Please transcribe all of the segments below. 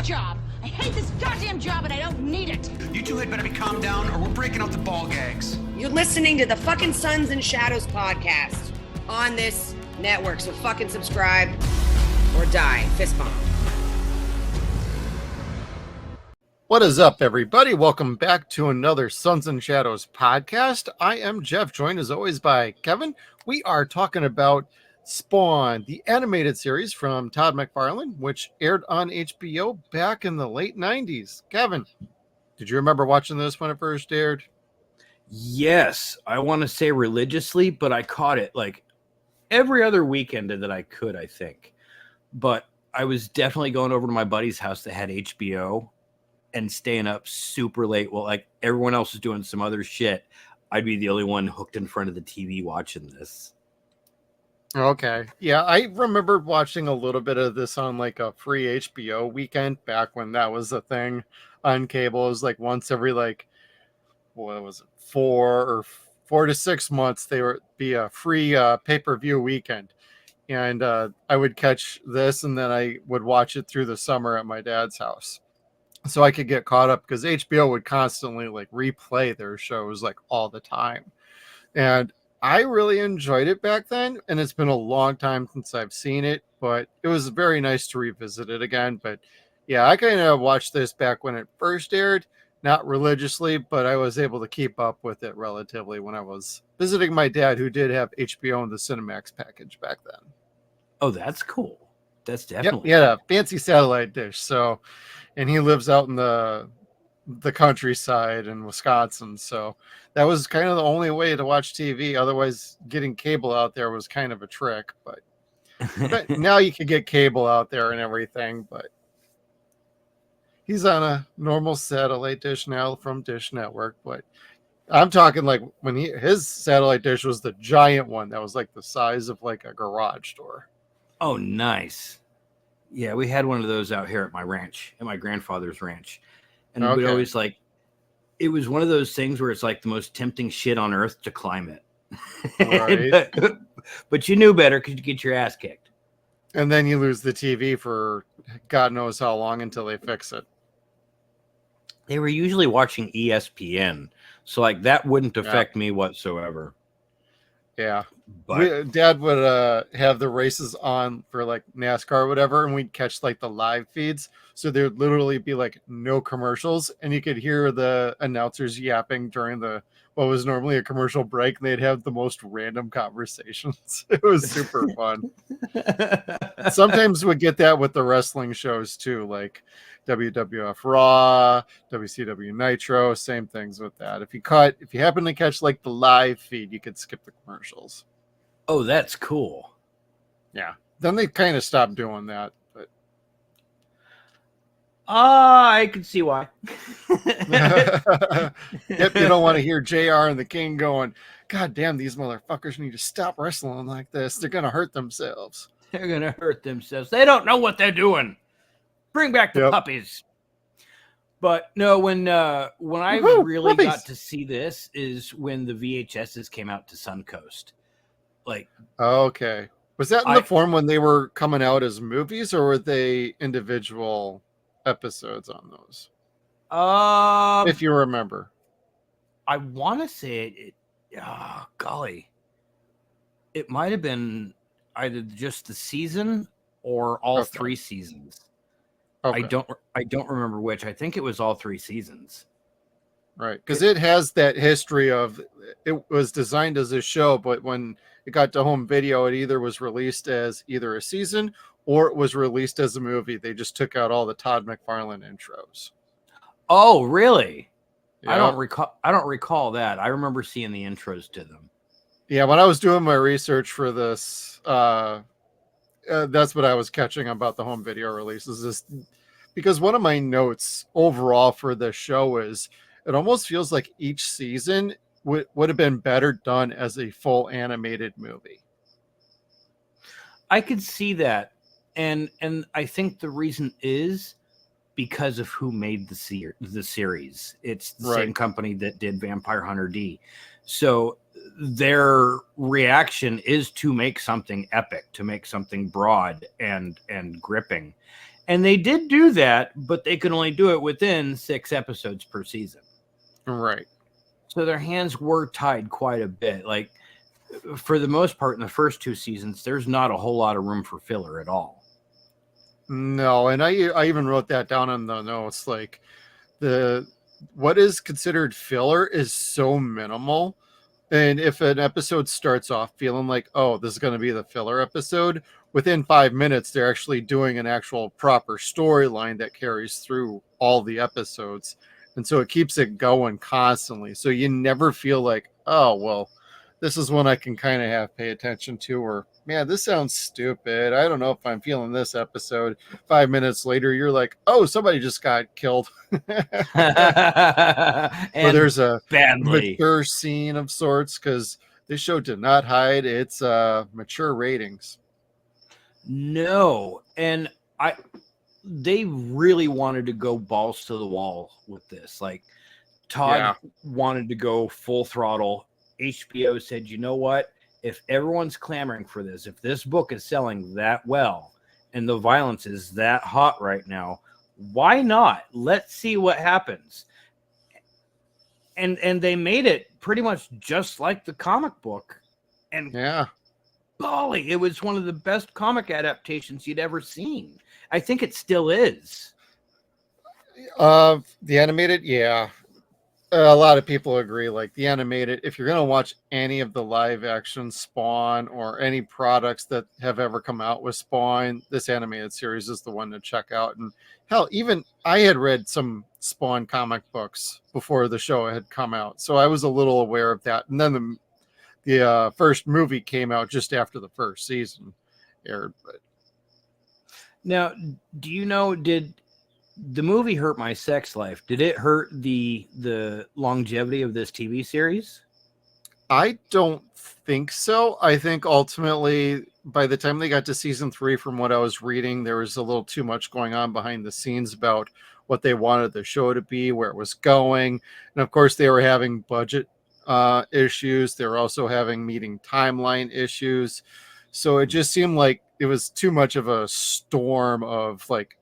job. I hate this goddamn job and I don't need it. You two had better be calmed down or we're breaking out the ball gags. You're listening to the fucking Suns and Shadows podcast on this network. So fucking subscribe or die. Fist bump. What is up, everybody? Welcome back to another Suns and Shadows podcast. I am Jeff, joined as always by Kevin. We are talking about Spawn, the animated series from Todd McFarlane, which aired on HBO back in the late 90s. Kevin, did you remember watching this when it first aired? Yes, I want to say religiously, but I caught it like every other weekend that I could, I think. But I was definitely going over to my buddy's house that had HBO and staying up super late while like everyone else was doing some other shit. I'd be the only one hooked in front of the TV watching this. Okay. Yeah, I remember watching a little bit of this on like a free HBO weekend back when that was a thing on cable. It was like once every like, what was it, 4 to 6 months, they would be a free pay-per-view weekend. And I would catch this and then I would watch it through the summer at my dad's house, so I could get caught up because HBO would constantly like replay their shows like all the time. And I really enjoyed it back then. And it's been a long time since I've seen it, but it was very nice to revisit it again. But yeah, I kind of watched this back when it first aired, not religiously, but I was able to keep up with it relatively when I was visiting my dad, who did have HBO and the Cinemax package back then. Oh, that's cool. That's definitely. Yep, he had a fancy satellite dish. So, and he lives out in the countryside in Wisconsin. So that was kind of the only way to watch TV. Otherwise, getting cable out there was kind of a trick. But now you can get cable out there and everything. But he's on a normal satellite dish now from Dish Network. But I'm talking like when his satellite dish was the giant one that was like the size of like a garage door. Oh, nice. Yeah, we had one of those out here at my ranch, at my grandfather's ranch. And we'd always like, it was one of those things where it's like the most tempting shit on earth to climb it. Right. but you knew better because you get your ass kicked. And then you lose the TV for God knows how long until they fix it. They were usually watching ESPN. So like that wouldn't affect me whatsoever. Yeah. But Dad would have the races on for like NASCAR or whatever, and we'd catch like the live feeds. So there'd literally be like no commercials, and you could hear the announcers yapping during what was normally a commercial break, and they'd have the most random conversations. It was super fun. Sometimes we'd get that with the wrestling shows too, like WWF Raw, WCW Nitro, same things with that. If you happen to catch like the live feed, you could skip the commercials. Oh, that's cool. Yeah. Then they kind of stopped doing that. But I can see why. yep, you don't want to hear JR and the King going, God damn, these motherfuckers need to stop wrestling like this. They're going to hurt themselves. They're going to hurt themselves. They don't know what they're doing. Bring back the puppies. But no, when I really puppies. got to see this is when the VHSs came out to Suncoast. Like, okay. Was that in the form when they were coming out as movies, or were they individual episodes on those? If you remember. I want to say golly. It might have been either just the season or all 3 seasons. Okay. I don't remember which. I think it was all 3 seasons. Right, because it has that history of it was designed as a show, but when it got to home video, it either was released as either a season or it was released as a movie. They just took out all the Todd McFarlane intros. Oh, really? Yeah. I don't recall that. I remember seeing the intros to them. Yeah, when I was doing my research for this, that's what I was catching about the home video releases. Because one of my notes overall for the show is it almost feels like each season would have been better done as a full animated movie. I could see that. And I think the reason is because of who made the series. It's the same company that did Vampire Hunter D. So their reaction is to make something epic, to make something broad and gripping. And they did do that, but they could only do it within 6 episodes per season. Right. So their hands were tied quite a bit. Like, for the most part, in the first 2 seasons, there's not a whole lot of room for filler at all. No, and I even wrote that down in the notes. Like, what is considered filler is so minimal. And if an episode starts off feeling like, oh, this is going to be the filler episode, within 5 minutes, they're actually doing an actual proper storyline that carries through all the episodes. And so it keeps it going constantly. So you never feel like, oh, well, this is one I can kind of have pay attention to, or, man, this sounds stupid. I don't know if I'm feeling this episode. 5 minutes later, you're like, oh, somebody just got killed. Or there's a mature scene of sorts, because this show did not hide its mature ratings. No, and they really wanted to go balls to the wall with this. Like, Todd wanted to go full throttle. HBO said, you know what? If everyone's clamoring for this, if this book is selling that well and the violence is that hot right now, why not? Let's see what happens. And they made it pretty much just like the comic book. And golly, it was one of the best comic adaptations you'd ever seen. I think it still is. The animated, a lot of people agree. Like, the animated, if you're going to watch any of the live action Spawn or any products that have ever come out with Spawn, this animated series is the one to check out. And hell, even I had read some Spawn comic books before the show had come out, so I was a little aware of that. And then the first movie came out just after the first season aired. But now, do you know, did the movie hurt my sex life? Did it hurt the longevity of this TV series? I don't think so. I think ultimately, by the time they got to season 3, from what I was reading, there was a little too much going on behind the scenes about what they wanted the show to be, where it was going. And of course, they were having budget issues. They were also having meeting timeline issues. So it just seemed like it was too much of a storm of like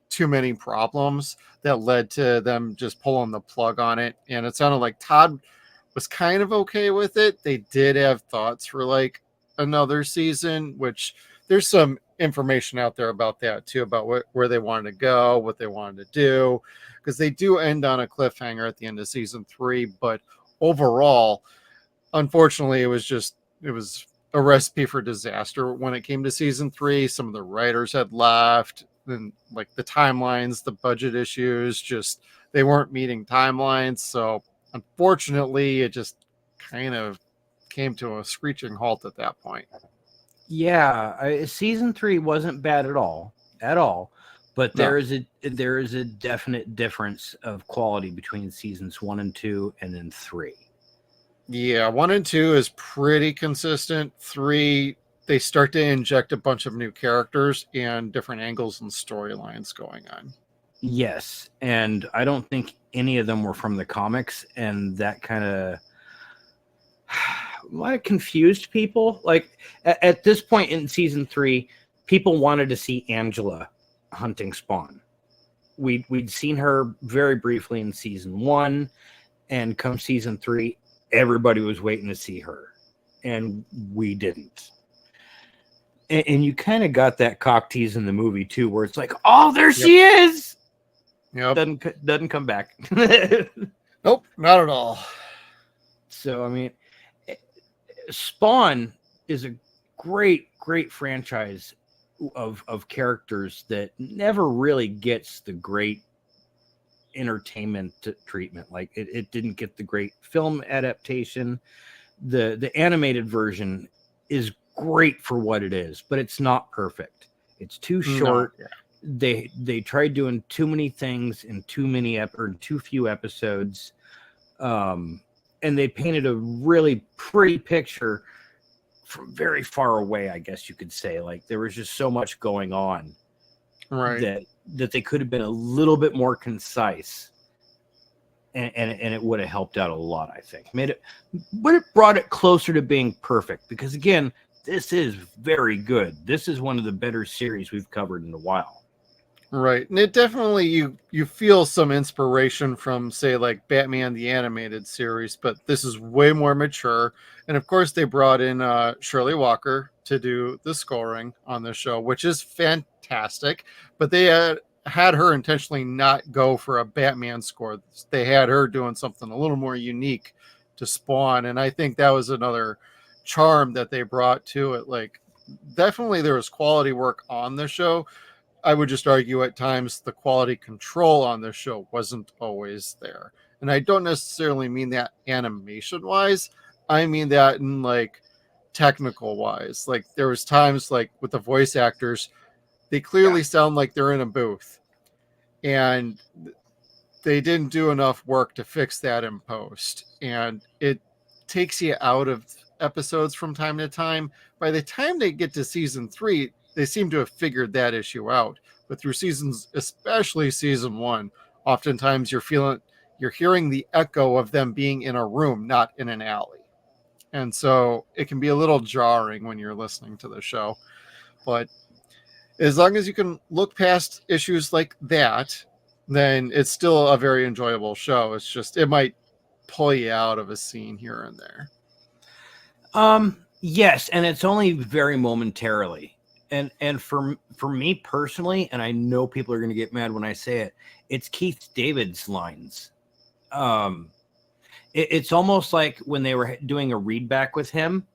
too many problems that led to them just pulling the plug on it. And it sounded like Todd was kind of okay with it. They did have thoughts for like another season, which there's some information out there about that too, about where they wanted to go, what they wanted to do, because they do end on a cliffhanger at the end of season 3. But overall, unfortunately, it was a recipe for disaster when it came to season 3. Some of the writers had left, and like the timelines, the budget issues, just they weren't meeting timelines. So unfortunately, it just kind of came to a screeching halt at that point. Yeah, season 3 wasn't bad at all, but there is a definite difference of quality between seasons 1 and 2, and then 3. Yeah, 1 and 2 is pretty consistent. 3, they start to inject a bunch of new characters and different angles and storylines going on. Yes, and I don't think any of them were from the comics, and that kind of confused people. Like, at this point in season 3, people wanted to see Angela hunting Spawn. We'd seen her very briefly in season 1, and come season 3, everybody was waiting to see her, and we didn't. And you kind of got that cock tease in the movie too, where it's like, oh, there she is. Yep. Doesn't come back. Nope, not at all. So I mean, Spawn is a great franchise of characters that never really gets the great entertainment treatment. Like it didn't get the great film adaptation. The animated version is great for what it is, but it's not perfect. It's too short. No. They tried doing too many things in too few episodes, and they painted a really pretty picture from very far away, I guess you could say. Like, there was just so much going on, right, that they could have been a little bit more concise, and it would have helped out a lot. I think but it brought it closer to being perfect, because again, this is very good. This is one of the better series we've covered in a while. Right. And it definitely you feel some inspiration from, say, like Batman the Animated Series, but this is way more mature. And of course they brought in Shirley Walker to do the scoring on the show, which is fantastic. But they had her intentionally not go for a Batman score. They had her doing something a little more unique to Spawn. And I think that was another charm that they brought to it. Like, definitely there was quality work on the show. I would just argue at times the quality control on this show wasn't always there. And I don't necessarily mean that animation wise. I mean that in like technical wise. Like there was times like with the voice actors, they clearly sound like they're in a booth. And they didn't do enough work to fix that in post. And it takes you out of episodes from time to time. By the time they get to season 3, they seem to have figured that issue out. But through seasons, especially season 1, oftentimes you're hearing the echo of them being in a room, not in an alley. And so it can be a little jarring when you're listening to the show. But as long as you can look past issues like that, then it's still a very enjoyable show. It's just, it might pull you out of a scene here and there. Yes, and it's only very momentarily. And for me personally, and I know people are going to get mad when I say it, it's Keith David's lines. It's almost like when they were doing a read back with him,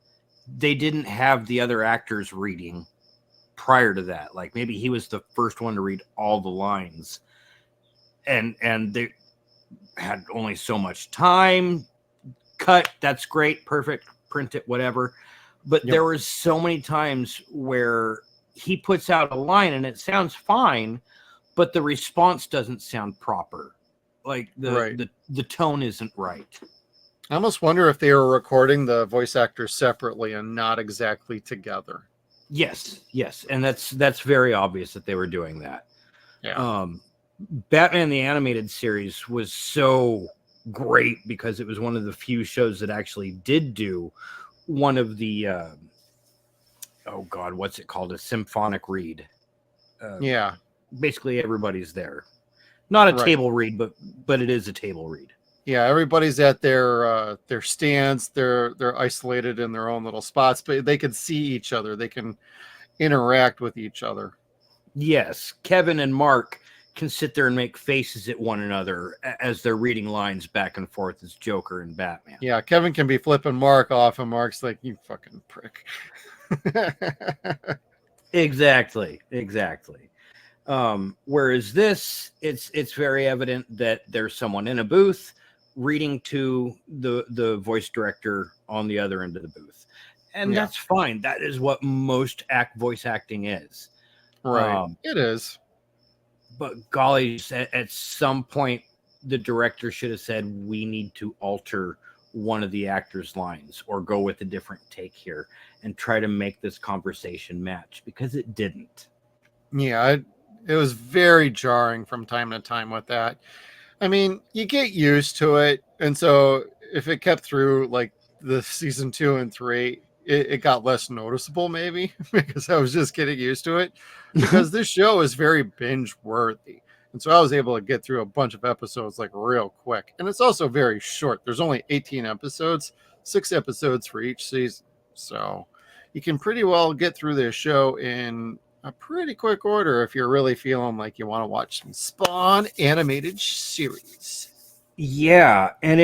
they didn't have the other actors reading prior to that. Like maybe he was the first one to read all the lines, and they had only so much time. Cut, that's great, perfect, print it, whatever. But there was so many times where he puts out a line and it sounds fine, but the response doesn't sound proper. Like the tone isn't right. I almost wonder if they were recording the voice actors separately and not exactly together. Yes. And that's very obvious that they were doing that. Yeah. Batman the Animated Series was so great because it was one of the few shows that actually did do one of the what's it called, a symphonic read. Basically everybody's there, not a table read, but it is a table read. Yeah, everybody's at their stands. They're isolated in their own little spots, but they can see each other, they can interact with each other. Yes, Kevin and Mark can sit there and make faces at one another as they're reading lines back and forth as Joker and Batman. Yeah, Kevin can be flipping Mark off, and Mark's like, "You fucking prick." Exactly. Whereas this, it's very evident that there's someone in a booth reading to the voice director on the other end of the booth, and that's fine. That is what most voice acting is. Right, it is. But golly, at some point, the director should have said, we need to alter one of the actors' lines or go with a different take here and try to make this conversation match, because it didn't. Yeah, it was very jarring from time to time with that. I mean, you get used to it. And so if it kept through like the season 2 and 3, it got less noticeable maybe because I was just getting used to it, because this show is very binge worthy. And so I was able to get through a bunch of episodes like real quick. And it's also very short. There's only 18 episodes, 6 episodes for each season. So you can pretty well get through this show in a pretty quick order if you're really feeling like you want to watch some Spawn animated series. Yeah. And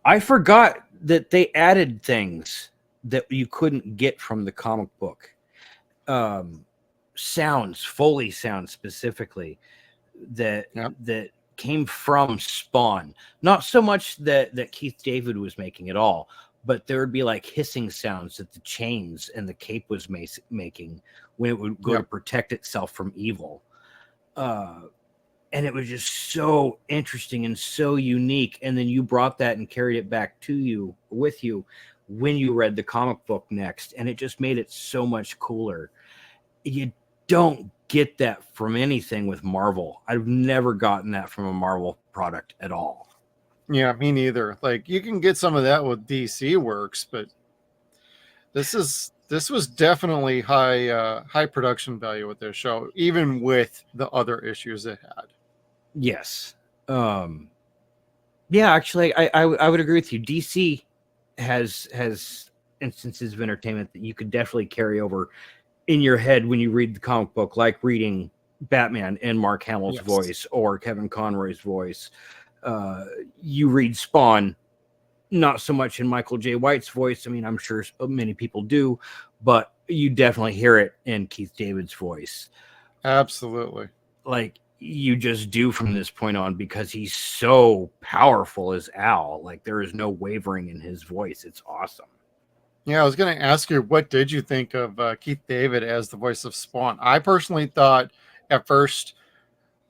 I forgot that they added things that you couldn't get from the comic book. Sounds, Foley sounds specifically, that came from Spawn. Not so much that Keith David was making at all, but there would be like hissing sounds that the chains and the cape was making when it would go to protect itself from evil. And it was just so interesting and so unique. And then you brought that and carried it back with you when you read the comic book next. And it just made it so much cooler. You don't get that from anything with Marvel. I've never gotten that from a Marvel product at all. Yeah, me neither. Like, you can get some of that with DC works, but this is This was definitely high production value with this show, even with the other issues it had. Yes. Yeah, actually, I would agree with you. DC has instances of entertainment that you could definitely carry over in your head when you read the comic book, like reading Batman in Mark Hamill's voice or Kevin Conroy's voice. You read Spawn, not so much in Michael J. White's voice. I mean, I'm sure many people do, but you definitely hear it in Keith David's voice. Absolutely. Like, you just do from this point on, because he's so powerful as Al. Like, there is no wavering in his voice. It's awesome. Yeah, I was going to ask you, what did you think of Keith David as the voice of Spawn? I personally thought at first,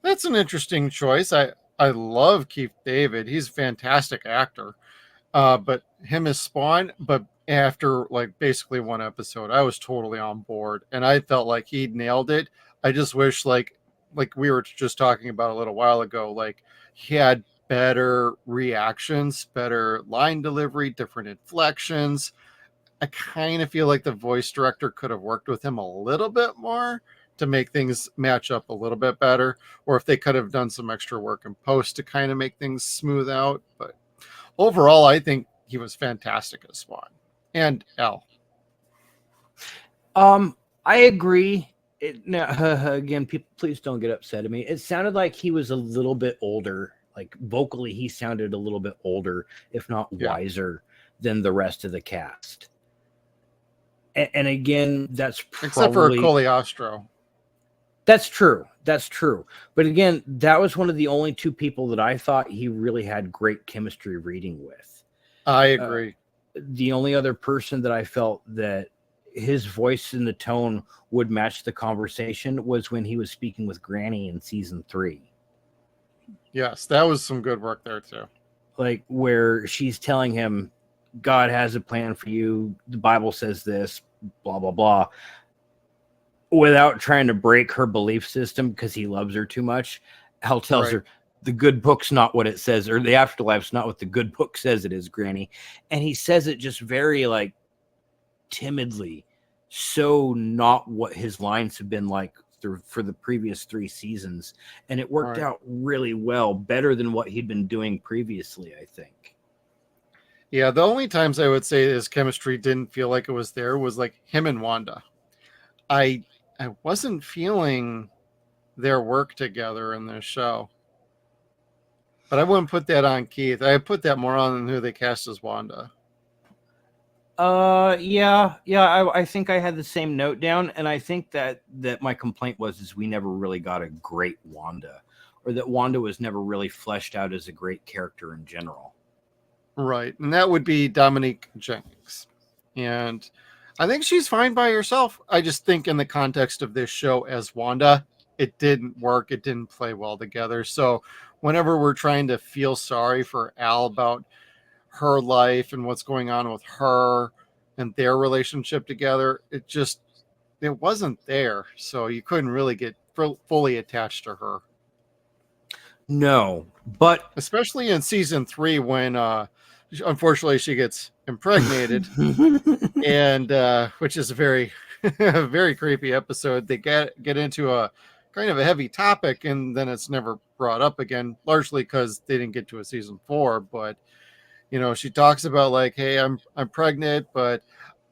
that's an interesting choice. I love Keith David. He's a fantastic actor. But him as Spawn, but after like basically one episode, I was totally on board, and I felt like he nailed it. I just wish like we were just talking about a little while ago, like he had better reactions, better line delivery, different inflections. I kind of feel like the voice director could have worked with him a little bit more to make things match up a little bit better, or if they could have done some extra work in post to kind of make things smooth out. But overall, I think he was fantastic as Spawn and Al. I agree. Again, people, please don't get upset at me. It sounded like he was a little bit older. Like vocally, he sounded a little bit older, if not wiser, than the rest of the cast. And again, that's probably... Except for Cogliostro. That's true. That's true. But again, that was one of the only two people that I thought he really had great chemistry reading with. I agree. The only other person that I felt that his voice and the tone would match the conversation was when he was speaking with Granny in season 3. Yes, that was some good work there too. Like where she's telling him, God has a plan for you. The Bible says this, blah, blah, blah. Without trying to break her belief system because he loves her too much. Hal tells her, the good book's not what it says, or the afterlife's not what the good book says it is, Granny. And he says it just very like timidly. So not what his lines have been like for the previous 3 seasons. And it worked out really well, better than what he'd been doing previously, I think. Yeah, the only times I would say his chemistry didn't feel like it was there was like him and Wanda. I wasn't feeling their work together in this show. But I wouldn't put that on Keith. I put that more on who they cast as Wanda. Yeah. I think I had the same note down, and I think that my complaint was we never really got a great Wanda, or that Wanda was never really fleshed out as a great character in general. Right, and that would be Dominique Jennings. And I think she's fine by herself. I just think in the context of this show as Wanda, it didn't work. It didn't play well together. So whenever we're trying to feel sorry for Al about her life and what's going on with her and their relationship together, it wasn't there. So you couldn't really get fully attached to her. No, but especially in season 3 when unfortunately she gets impregnated and which is a very very creepy episode. They get into a kind of a heavy topic, and then it's never brought up again, largely because they didn't get to a season 4. But you know, she talks about like, hey, I'm pregnant, but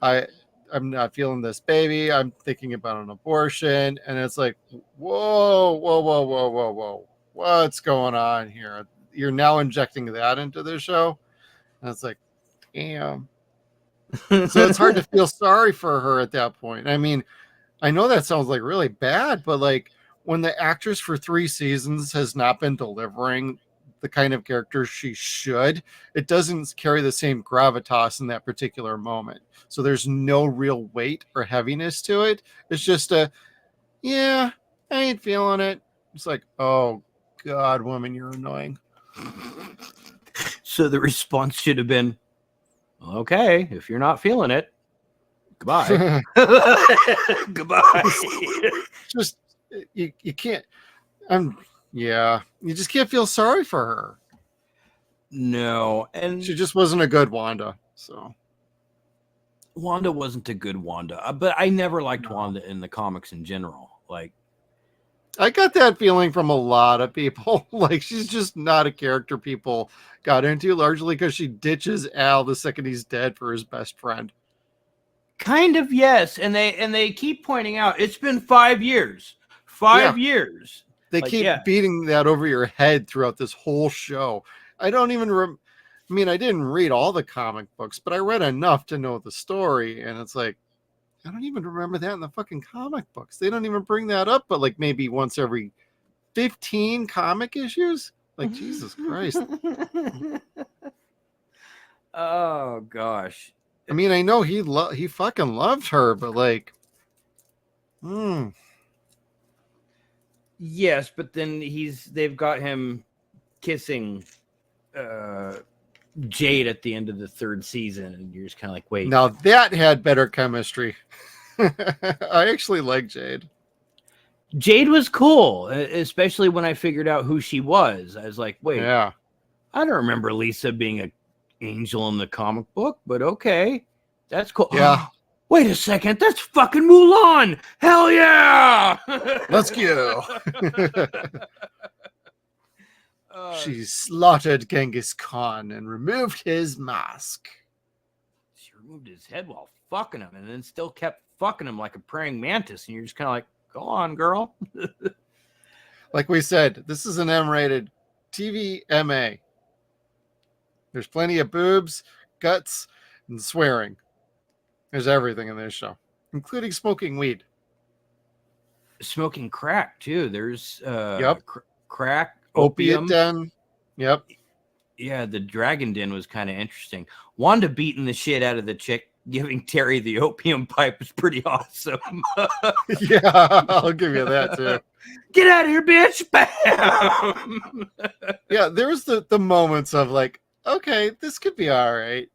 I'm not feeling this baby. I'm thinking about an abortion. And it's like, whoa. What's going on here? You're now injecting that into the show. And it's like, damn. So it's hard to feel sorry for her at that point. I mean, I know that sounds like really bad, but like when the actress for 3 seasons has not been delivering the kind of character she should, it doesn't carry the same gravitas in that particular moment. So there's no real weight or heaviness to it. It's just yeah, I ain't feeling it. It's like, oh God, woman, you're annoying. So the response should have been, okay, if you're not feeling it, goodbye. Goodbye. Just you can't. Yeah, you just can't feel sorry for her. No, and she just wasn't a good Wanda. So, Wanda wasn't a good Wanda, but I never liked Wanda in the comics in general. Like, I got that feeling from a lot of people. Like, she's just not a character people got into, largely because she ditches Al the second he's dead for his best friend. kind of, yes, and they keep pointing out it's been 5 years. 5 years. They Like, keep beating that over your head throughout this whole show. I don't even I mean, I didn't read all the comic books, but I read enough to know the story, and it's like, I don't even remember that in the fucking comic books. They don't even bring that up, but like maybe once every 15 comic issues. Like, Jesus Christ. Oh gosh. I mean, I know he fucking loved her, but like, Yes, but then they've got him kissing Jade at the end of the 3rd season, and you're just kind of like, wait. Now that had better chemistry. I actually like Jade. Jade was cool, especially when I figured out who she was. I was like, wait, Yeah. I don't remember Lisa being an angel in the comic book, but okay, that's cool. Yeah. Wait a second, that's fucking Mulan. Hell yeah. Let's go. She slaughtered Genghis Khan and removed his mask. She removed his head while fucking him, and then still kept fucking him like a praying mantis, and you're just kind of like, go on, girl. Like we said, this is an M-rated TVMA. There's plenty of boobs, guts, and swearing. There's everything in this show, including smoking weed. Smoking crack too. There's crack, Opiate opium. den. Yep. Yeah, the dragon den was kind of interesting. Wanda beating the shit out of the chick, giving Terry the opium pipe is pretty awesome. Yeah, I'll give you that too. Get out of here, bitch! Bam! Yeah, there was the moments of like, okay, this could be all right.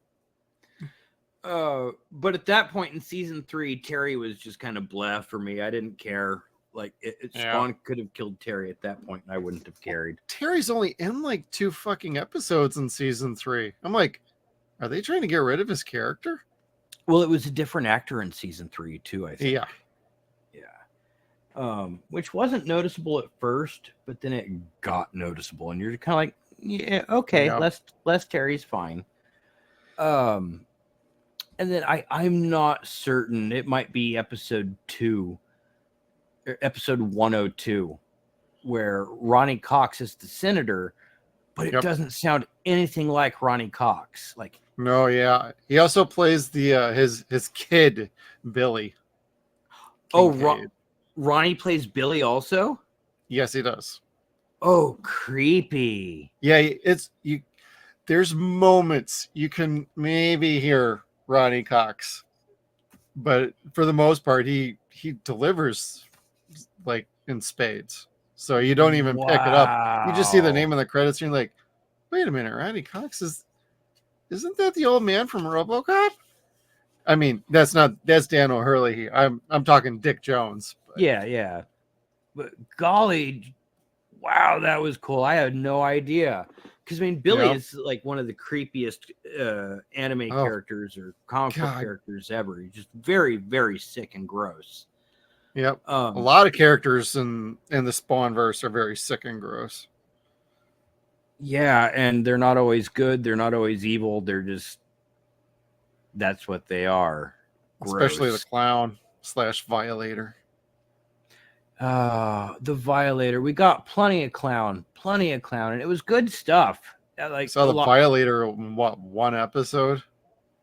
But at that point in season 3, Terry was just kind of blah for me. I didn't care. Like, Spawn could have killed Terry at that point, and I wouldn't have cared. Terry's only in like 2 fucking episodes in season 3. I'm like, are they trying to get rid of his character? Well, it was a different actor in season 3 too, I think. Yeah. Which wasn't noticeable at first, but then it got noticeable, and you're kind of like, yeah, okay, Yeah. less Terry's fine. And then I'm not certain. It might be episode 102, where Ronnie Cox is the senator, but it doesn't sound anything like Ronnie Cox. Like, No, yeah. He also plays the his kid, Billy. Ronnie plays Billy also? Yes, he does. Oh, creepy. Yeah, there's moments you can maybe hear Ronnie Cox, but for the most part, he delivers like in spades. So you don't even pick it up. You just see the name in the credits, and you're like, "Wait a minute, Ronnie Cox isn't that the old man from RoboCop?" I mean, that's Dan O'Hurley. I'm talking Dick Jones. But. Yeah. But golly, wow, that was cool. I had no idea. Because, I mean, Billy is like one of the creepiest anime characters or comic book characters ever. He's just very, very sick and gross. Yep. A lot of characters in the Spawnverse are very sick and gross. Yeah, and they're not always good. They're not always evil. They're just, that's what they are. Gross. Especially the clown / Violator. The Violator. We got plenty of clown, and it was good stuff. Like, saw the Violator in one episode?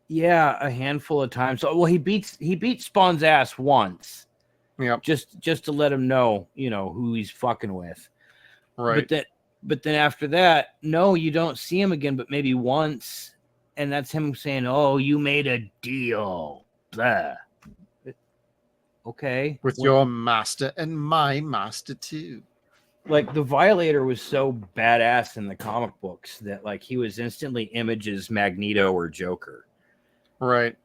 Yeah, a handful of times. Well, he beat Spawn's ass once. Yep. Just to let him know, who he's fucking with. Right. But then after that, no, you don't see him again, but maybe once, and that's him saying, "Oh, you made a deal." Blah. Okay. With your master and my master too. Like, the Violator was so badass in the comic books that like he was instantly Image's Magneto or Joker. Right.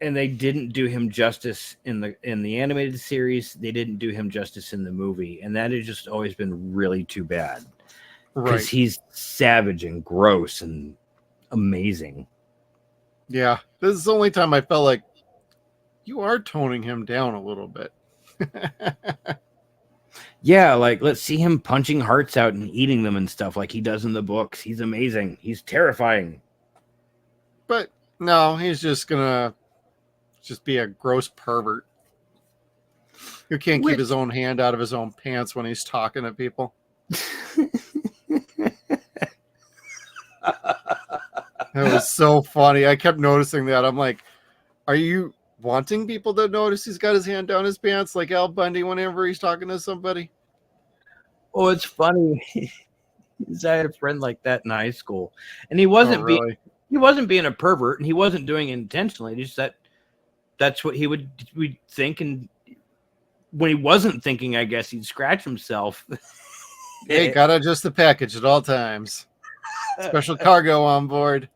And they didn't do him justice in the animated series. They didn't do him justice in the movie, and that has just always been really too bad. Right. Because he's savage and gross and amazing. Yeah, this is the only time I felt like you are toning him down a little bit. Yeah, like let's see him punching hearts out and eating them and stuff like he does in the books. He's amazing. He's terrifying. But no, he's just gonna be a gross pervert who can't keep his own hand out of his own pants when he's talking to people. It was so funny. I kept noticing that. I'm like, are you wanting people to notice he's got his hand down his pants like Al Bundy whenever he's talking to somebody? Oh, it's funny. I had a friend like that in high school, and he wasn't being a pervert, and he wasn't doing it intentionally. Just that's what we'd think, and when he wasn't thinking, I guess he'd scratch himself. Hey, gotta adjust the package at all times. Special cargo on board.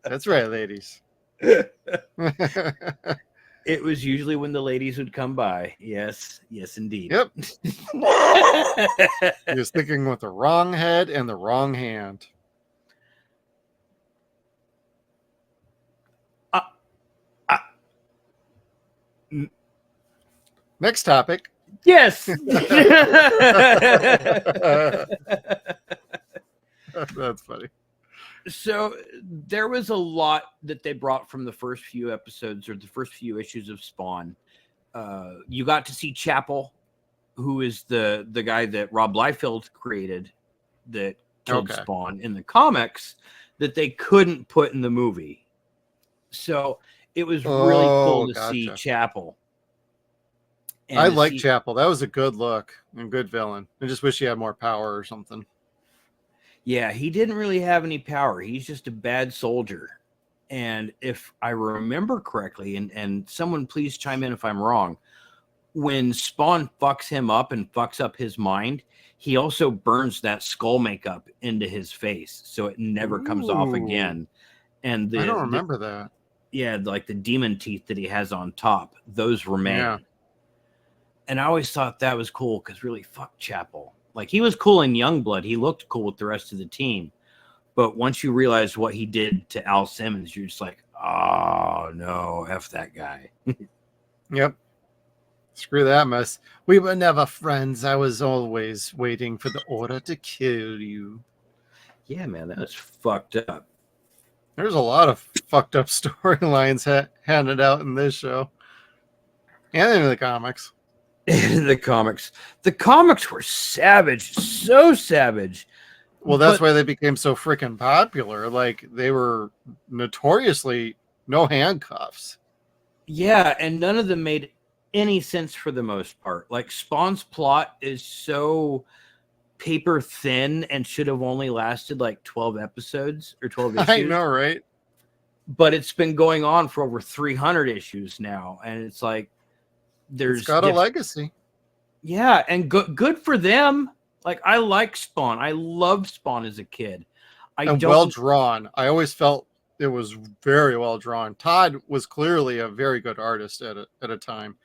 That's right, ladies. It was usually when the ladies would come by. Yes, indeed. Yep. He was thinking with the wrong head and the wrong hand. Next topic. Yes. That's funny. So there was a lot that they brought from the first few episodes or the first few issues of Spawn. You got to see Chapel, who is the guy that Rob Liefeld created that killed Spawn in the comics, that they couldn't put in the movie. So it was really cool to see Chapel. And I like Chapel. That was a good look and good villain. I just wish he had more power or something. Yeah, he didn't really have any power. He's just a bad soldier. And if I remember correctly, and someone please chime in if I'm wrong, when Spawn fucks him up and fucks up his mind, he also burns that skull makeup into his face, so it never comes off again. And I don't remember that. Yeah, like the demon teeth that he has on top, those remain. Yeah. And I always thought that was cool because really, fuck Chapel. Like, he was cool in Youngblood. He looked cool with the rest of the team. But once you realize what he did to Al Simmons, you're just like, oh, no, F that guy. Yep. Screw that mess. We were never friends. I was always waiting for the order to kill you. Yeah, man, that was fucked up. There's a lot of fucked up storylines handed out in this show. And in the comics. The comics were savage, so savage. Well, that's why they became so freaking popular. Like, they were notoriously no handcuffs. Yeah, and none of them made any sense for the most part. Like, Spawn's plot is so paper thin and should have only lasted like 12 episodes or 12 issues. I know, right? But it's been going on for over 300 issues now, and it's like, it's got a legacy. Yeah, and good for them. Like, I like Spawn. I loved Spawn as a kid. Well drawn. I always felt it was very well drawn. Todd was clearly a very good artist at a time.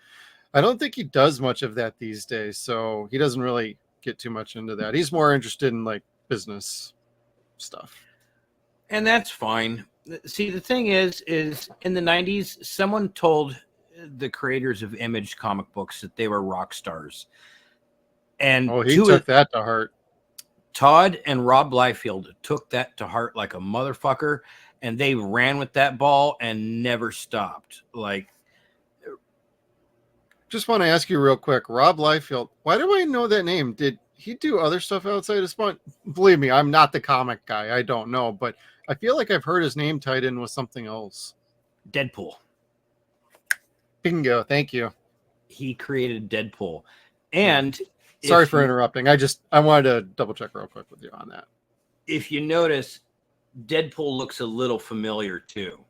I don't think he does much of that these days, so he doesn't really get too much into that. He's more interested in like business stuff. And that's fine. See, the thing is in the 90s, someone told the creators of Image comic books that they were rock stars. And he took that to heart. Todd and Rob Liefeld took that to heart like a motherfucker, and they ran with that ball and never stopped. Like, just want to ask you real quick, Rob Liefeld, why do I know that name? Did he do other stuff outside of Spawn? Believe me, I'm not the comic guy. I don't know, but I feel like I've heard his name tied in with something else. Deadpool. Bingo, thank you. He created Deadpool. And sorry for interrupting. I wanted to double check real quick with you on that. If you notice, Deadpool looks a little familiar too.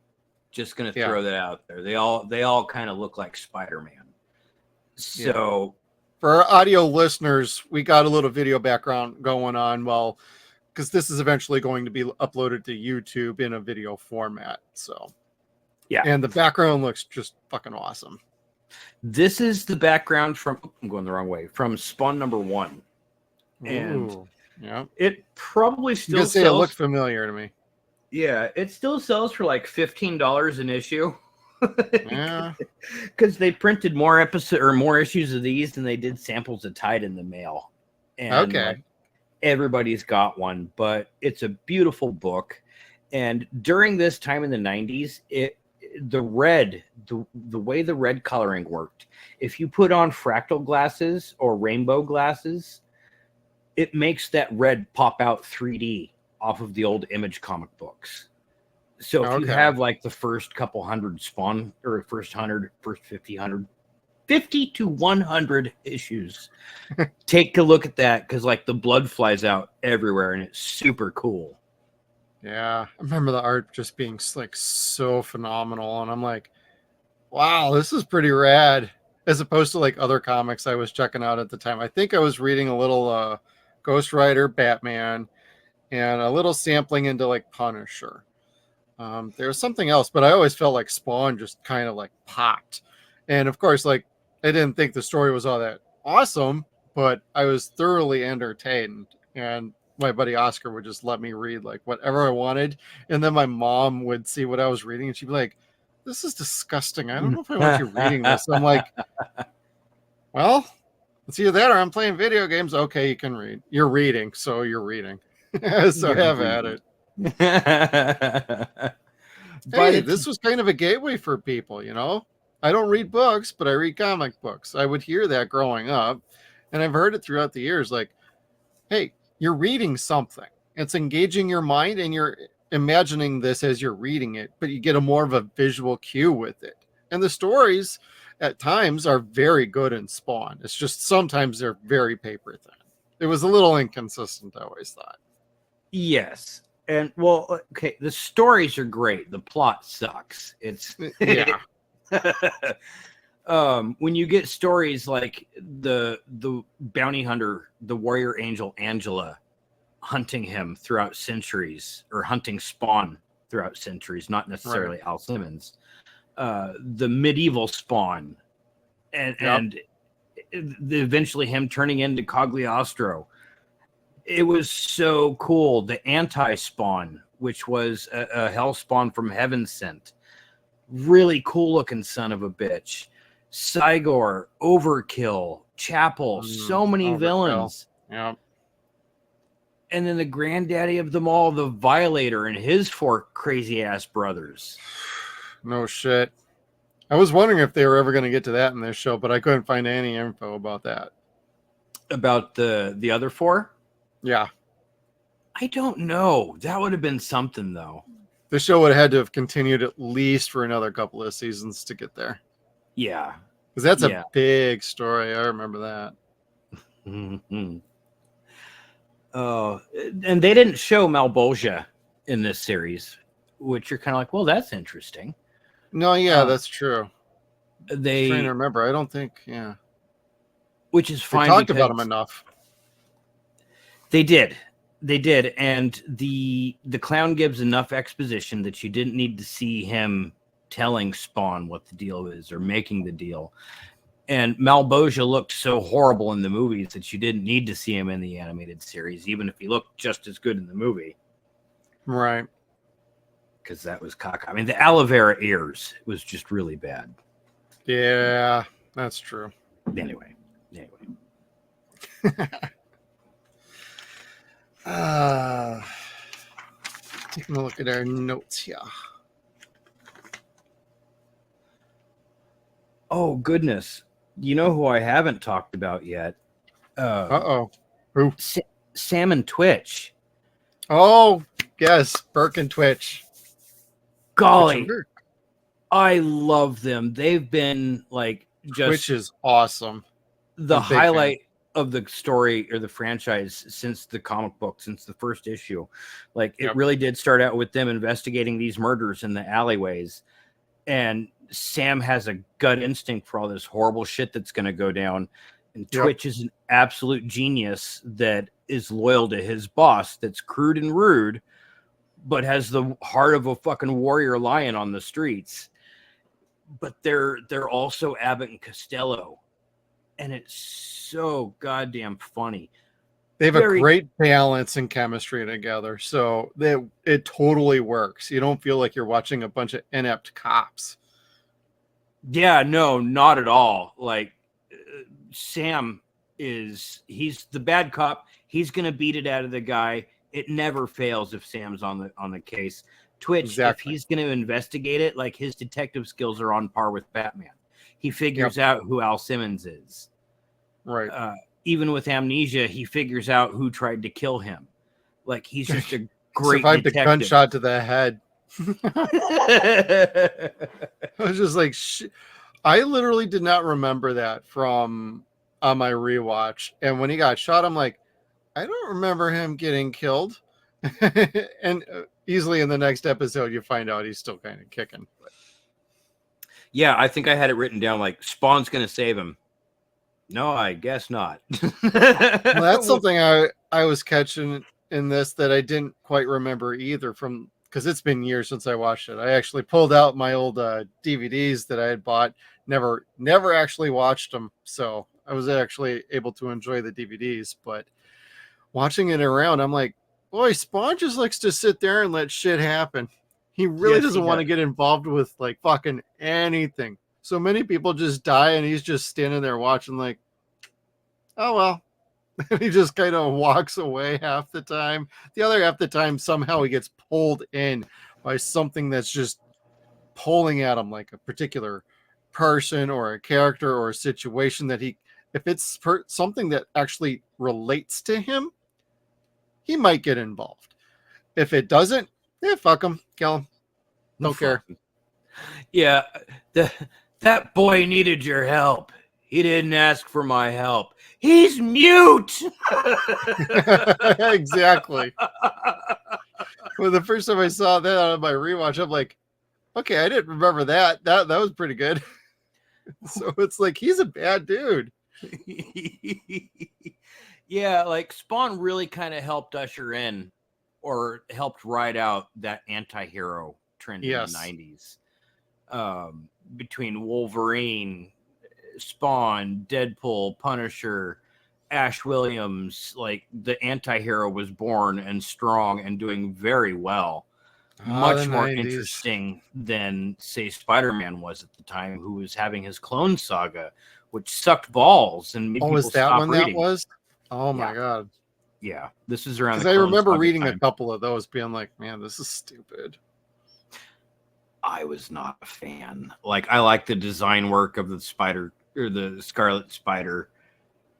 Just gonna throw that out there. They all kind of look like Spider-Man. So for our audio listeners, we got a little video background going on, well, because this is eventually going to be uploaded to YouTube in a video format. So yeah, and the background looks just fucking awesome. This is the background from, I'm going the wrong way, from Spawn #1. And yeah, it probably still sells. It looked familiar to me. Yeah, it still sells for like $15 an issue. Yeah. Because they printed more issues of these than they did samples of Tide in the mail. And Okay. like, everybody's got one, but it's a beautiful book. And during this time in the 90s, the way the red coloring worked, if you put on fractal glasses or rainbow glasses, it makes that red pop out 3D off of the old Image comic books. So if you have like the first couple hundred Spawn, or first 50 to 100 issues, take a look at that, because like the blood flies out everywhere and it's super cool. Yeah, I remember the art just being like so phenomenal, and I'm like, wow, this is pretty rad. As opposed to like other comics I was checking out at the time. I think I was reading a little Ghost Rider, Batman, and a little sampling into like Punisher. There was something else, but I always felt like Spawn just kind of like popped. And of course, like I didn't think the story was all that awesome, but I was thoroughly entertained. And my buddy Oscar would just let me read like whatever I wanted. And then my mom would see what I was reading and she'd be like, this is disgusting. I don't know if I want you reading this. I'm like, well, it's either that or I'm playing video games. Okay, you can read. You're reading, so you're reading. So have at it. Hey, this was kind of a gateway for people, you know? I don't read books, but I read comic books. I would hear that growing up, and I've heard it throughout the years. Like, hey, you're reading something. It's engaging your mind, and you're imagining this as you're reading it, but you get a more of a visual cue with it. And the stories at times are very good in Spawn. It's just sometimes they're very paper thin. It was a little inconsistent, I always thought. Yes. And well, okay, the stories are great. The plot sucks. It's yeah. When you get stories like the bounty hunter, the warrior angel Angela, hunting him throughout centuries, or hunting Spawn throughout centuries, not necessarily Al Simmons, the medieval Spawn, and eventually him turning into Cagliostro. It was so cool. The anti-Spawn, which was a hell spawn from Heaven Sent, really cool looking son of a bitch. Cygor, Overkill, Chapel, so many villains. Yeah. And then the granddaddy of them all, the Violator, and his 4 crazy ass brothers. No shit. I was wondering if they were ever going to get to that in this show, but I couldn't find any info about that. About the other 4? Yeah. I don't know. That would have been something, though. The show would have had to have continued at least for another couple of seasons to get there. Yeah. Because that's a big story. I remember that. Mm-hmm. And they didn't show Malbolgia in this series, which you're kind of like, well, that's interesting. No, yeah, that's true. I'm trying to remember. I don't think, which is fine. They talked about him enough. They did, and the clown gives enough exposition that you didn't need to see him telling Spawn what the deal is or making the deal. And Malbolgia looked so horrible in the movies that you didn't need to see him in the animated series, even if he looked just as good in the movie. Right. Because that was caca. I mean, the aloe vera ears was just really bad. Yeah, that's true. Anyway. Taking a look at our notes here. Oh, goodness. You know who I haven't talked about yet? Who? Sam and Twitch. Oh, yes. Burke and Twitch. Golly. I love them. They've been like just... Twitch is awesome. The highlight of the story or the franchise since the comic book, since the first issue. Like, it really did start out with them investigating these murders in the alleyways. And Sam has a gut instinct for all this horrible shit that's going to go down. And Twitch is an absolute genius that is loyal to his boss, that's crude and rude, but has the heart of a fucking warrior lion on the streets. But they're also Abbott and Costello. And it's so goddamn funny. They have a great balance and chemistry together, so it totally works. You don't feel like you're watching a bunch of inept cops. Yeah, no, not at all. Like Sam he's the bad cop. He's gonna beat it out of the guy. It never fails if Sam's on the case. Twitch, Exactly. if he's gonna investigate it, like his detective skills are on par with Batman. He figures out who Al Simmons is. Right. Even with Amnesia, he figures out who tried to kill him. Like he's just a great survived detective. a gunshot to the head. I was just like, I literally did not remember that from on my rewatch. And when he got shot, I'm like, I don't remember him getting killed. And easily in the next episode, you find out he's still kind of kicking. Yeah, I think I had it written down like Spawn's going to save him. No, I guess not. Well, that's something I was catching in this that I didn't quite remember either from because it's been years since I watched it. I actually pulled out my old DVDs that I had bought. Never actually watched them, so I was actually able to enjoy the DVDs. But watching it around, I'm like, boy, Spawn just likes to sit there and let shit happen. He really doesn't want to get involved with like fucking anything. So many people just die and he's just standing there watching like, oh, well. And he just kind of walks away half the time. The other half the time, somehow he gets pulled in by something that's just pulling at him, like a particular person or a character or a situation that if it's something that actually relates to him, he might get involved. If it doesn't, fuck him, kill him. Don't care. Yeah, that boy needed your help. He didn't ask for my help. He's mute. Exactly. Well, the first time I saw that on my rewatch, I'm like, okay, I didn't remember that. That was pretty good. So it's like he's a bad dude. Yeah, like Spawn really kind of helped usher in or helped ride out that anti-hero trend in the 90s. Between Wolverine, Spawn, Deadpool, Punisher, Ash Williams, like the anti-hero was born and strong and doing very well. Much more 90s. Interesting than, say, Spider-Man was at the time, who was having his clone saga, which sucked balls and made people was that stop when reading. That was? Oh my god. Yeah, this is around. Because I remember reading a couple of those, being like, "Man, this is stupid." I was not a fan. Like, I like the design work of the spider or the Scarlet Spider.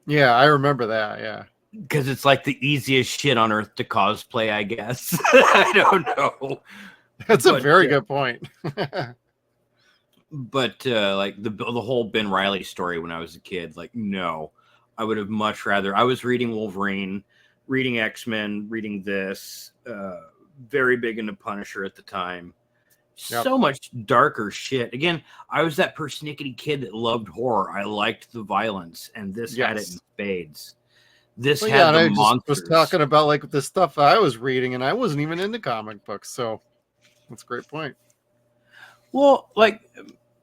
Yeah, I remember that. Yeah, because it's like the easiest shit on earth to cosplay, I guess. I don't know. That's a very good point. But like the whole Ben Reilly story when I was a kid, like, no, I would have much rather. I was reading Wolverine, reading X-Men, reading this. Very big into Punisher at the time. Yep. So much darker shit. Again, I was that persnickety kid that loved horror. I liked the violence, and this had it in spades. This had the monsters. I was talking about like the stuff I was reading, and I wasn't even into comic books, so that's a great point. Well, like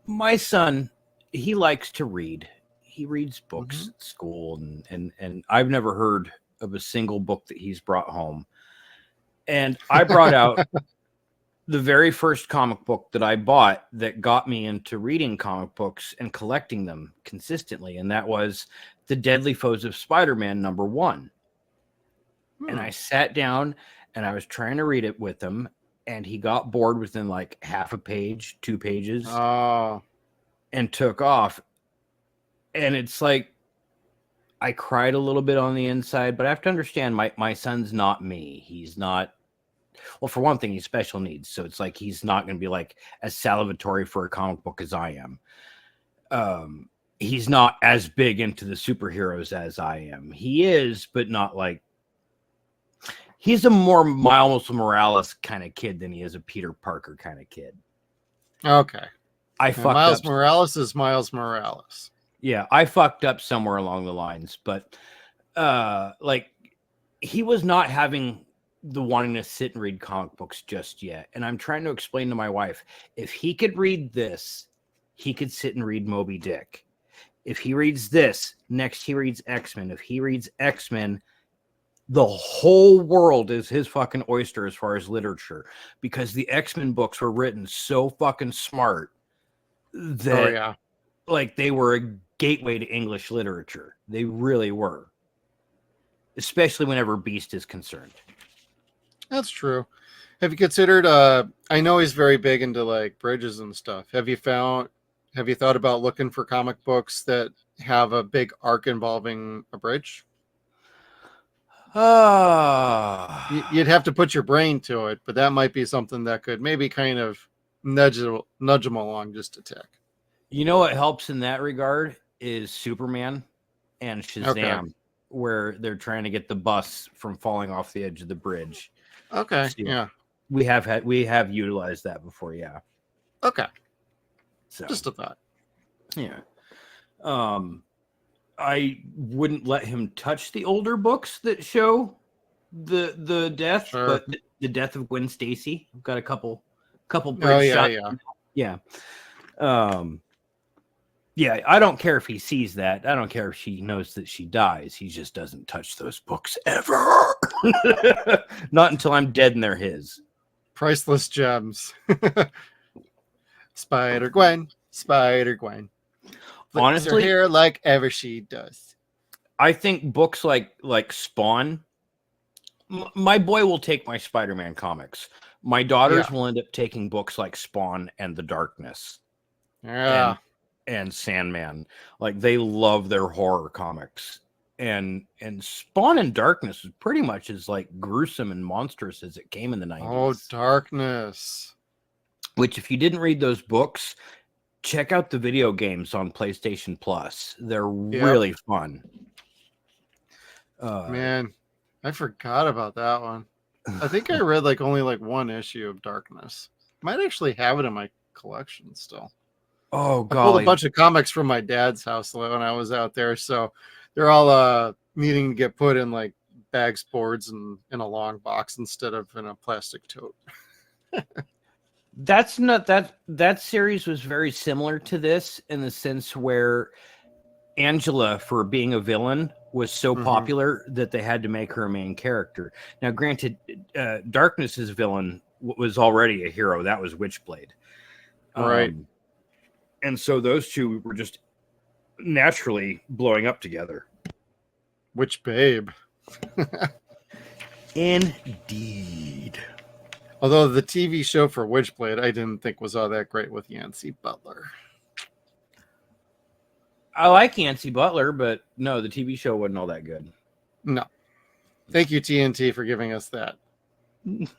my son, he likes to read. He reads books at school, and I've never heard of a single book that he's brought home. And I brought out the very first comic book that I bought that got me into reading comic books and collecting them consistently, and that was The Deadly Foes of Spider-Man #1. And I sat down and I was trying to read it with him, and he got bored within like half a page, 2 pages, and took off. And it's like I cried a little bit on the inside, but I have to understand my son's not me. He's not. Well, for one thing, he's special needs, so it's like he's not going to be like as salivatory for a comic book as I am. He's not as big into the superheroes as I am. He is, but not like. He's a more Miles Morales kind of kid than he is a Peter Parker kind of kid. Okay. Miles Morales is Miles Morales. Yeah, I fucked up somewhere along the lines, but like he was not having the wanting to sit and read comic books just yet. And I'm trying to explain to my wife, if he could read this, he could sit and read Moby Dick. If he reads this, next he reads X-Men. If he reads X-Men, the whole world is his fucking oyster as far as literature, because the X-Men books were written so fucking smart that like they were a gateway to English literature. They really were, especially whenever Beast is concerned. That's true. Have you considered I know he's very big into like bridges and stuff. Have you thought about looking for comic books that have a big arc involving a bridge? You'd have to put your brain to it, but that might be something that could maybe kind of nudge them along just a tick. You know what helps in that regard is Superman and Shazam, where they're trying to get the bus from falling off the edge of the bridge. Okay. So, yeah. We have utilized that before, yeah. Okay. So just a thought. Yeah. I wouldn't let him touch the older books that show the death, but the death of Gwen Stacy. I've got a couple bridge shots. Yeah. Yeah, I don't care if he sees that. I don't care if she knows that she dies. He just doesn't touch those books ever. Not until I'm dead and they're his. Priceless gems. Spider-Gwen. Honestly, her hair like ever she does. I think books like Spawn. My boy will take my Spider-Man comics. My daughters will end up taking books like Spawn and The Darkness. Yeah. And Sandman. Like, they love their horror comics. And Spawn and Darkness is pretty much as like gruesome and monstrous as it came in the 90s. Oh, Darkness. Which, if you didn't read those books, check out the video games on PlayStation Plus. They're really fun. Man, I forgot about that one. I think I read only one issue of Darkness. Might actually have it in my collection still. Oh, golly. I pulled a bunch of comics from my dad's house when I was out there, so they're all needing to get put in bags, boards, and in a long box instead of in a plastic tote. That's not that series was very similar to this in the sense where Angela, for being a villain, was so popular that they had to make her a main character. Now, granted, Darkness's villain was already a hero. That was Witchblade. Right. And so those two were just naturally blowing up together. Witch babe. Indeed. Although the TV show for Witchblade, I didn't think was all that great with Yancey Butler. I like Yancey Butler, but no, the TV show wasn't all that good. No. Thank you, TNT, for giving us that.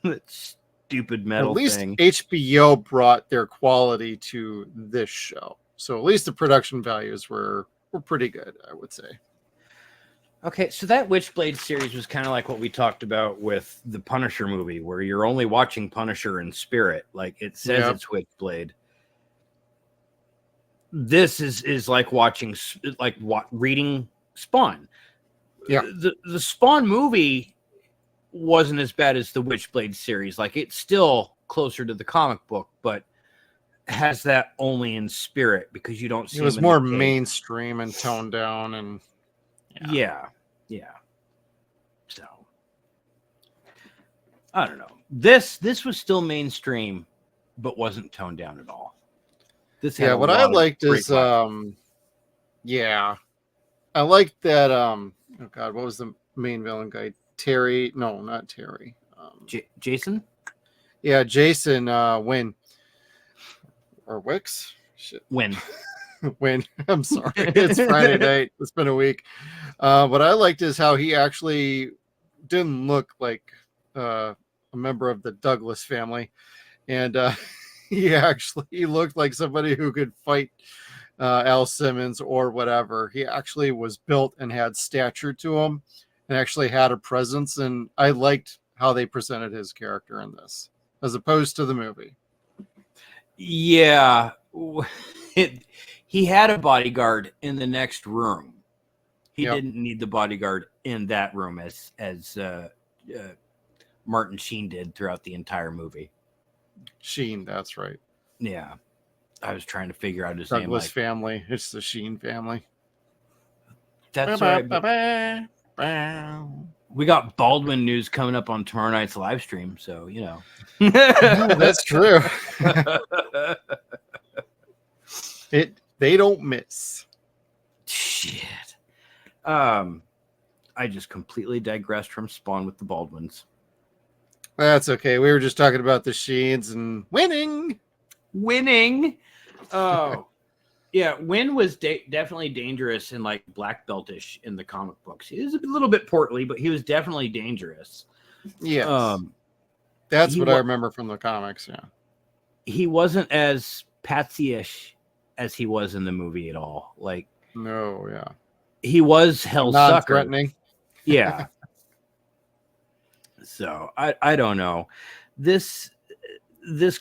That stupid metal At least thing. HBO brought their quality to this show. So at least the production values were pretty good, I would say. Okay, so that Witchblade series was kind of like what we talked about with the Punisher movie, where you're only watching Punisher in spirit. Like, it says it's Witchblade. This is like watching, reading Spawn. Yeah. The Spawn movie wasn't as bad as the Witchblade series. Like, it's still closer to the comic book, but has that only in spirit because you don't see it was more mainstream and toned down and yeah. So I don't know. This was still mainstream, but wasn't toned down at all. This had what I liked is I liked that oh god, what was the main villain guy? Terry? No, not Terry. Jason? Yeah, Jason Wynn. Or Wicks? Shit. Win. I'm sorry. It's Friday night. It's been a week. What I liked is how he actually didn't look like a member of the Douglas family. And he looked like somebody who could fight Al Simmons or whatever. He actually was built and had stature to him and actually had a presence. And I liked how they presented his character in this as opposed to the movie. Yeah. He had a bodyguard in the next room. He didn't need the bodyguard in that room as Martin Sheen did throughout the entire movie. Sheen, that's right. Yeah. I was trying to figure out his Douglas name. family. It's the Sheen family. That's right. We got Baldwin news coming up on tomorrow night's live stream, so you know. Yeah, that's true. They don't miss. Shit. I just completely digressed from Spawn with the Baldwins. That's okay. We were just talking about the Sheens and winning. Oh, yeah. Wynn was definitely dangerous and like black beltish in the comic books. He was a little bit portly, but he was definitely dangerous. Yes. That's what I remember from the comics. Yeah. He wasn't as patsy-ish as he was in the movie at all. Like, no, yeah. He was hell's sucker. Non-threatening. Yeah. So I don't know. This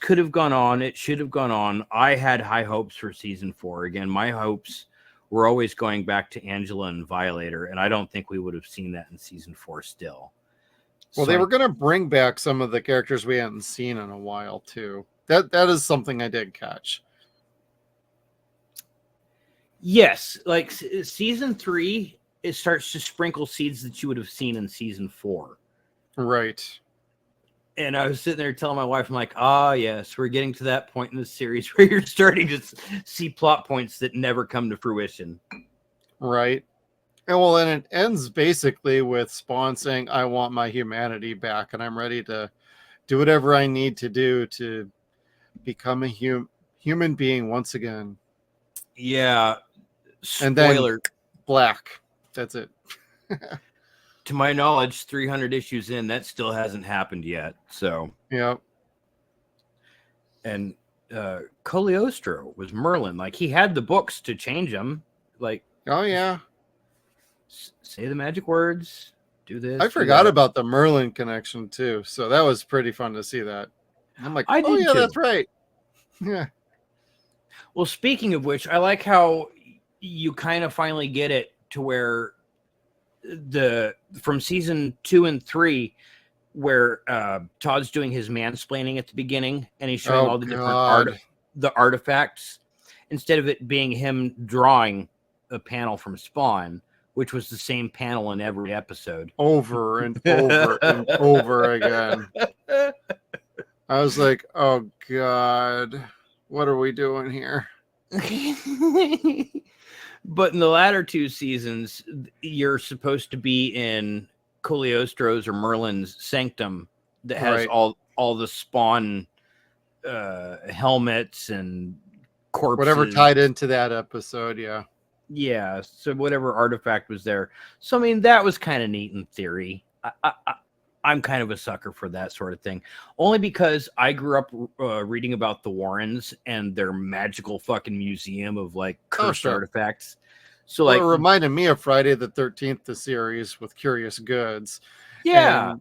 could have gone on. It should have gone on. I had high hopes for season 4. Again, my hopes were always going back to Angela and Violator, and I don't think we would have seen that in season 4 still. Well, they were going to bring back some of the characters we hadn't seen in a while too. That is something I did catch. Yes, like season 3, it starts to sprinkle seeds that you would have seen in season 4. Right. And I was sitting there telling my wife, I'm like, yes, we're getting to that point in the series where you're starting to see plot points that never come to fruition. Right. And well, and it ends basically with Spawn saying, I want my humanity back, and I'm ready to do whatever I need to do to become a human being once again. Yeah. Spoiler. And then black. That's it. To my knowledge, 300 issues in, that still hasn't happened yet. So, yeah. And Cogliostro was Merlin. Like, he had the books to change them. Like, oh yeah, say the magic words. Do this. I forgot about the Merlin connection too. So that was pretty fun to see that. I'm like, oh yeah, that's right. Yeah. Well, speaking of which, I like how you kind of finally get it to where from season 2 and 3, where Todd's doing his mansplaining at the beginning, and he's showing all the different artifacts, instead of it being him drawing a panel from Spawn, which was the same panel in every episode, over and over and over again. I was like, oh god, what are we doing here? But in the latter 2 seasons, you're supposed to be in Cogliostro's or Merlin's sanctum that has all the Spawn helmets and corpses. Whatever tied into that episode, yeah. Yeah, so whatever artifact was there. So, I mean, that was kind of neat in theory. I'm kind of a sucker for that sort of thing. Only because I grew up reading about the Warrens and their magical fucking museum of, like, cursed artifacts. So, like, it reminded me of Friday the 13th, the series with Curious Goods. Yeah.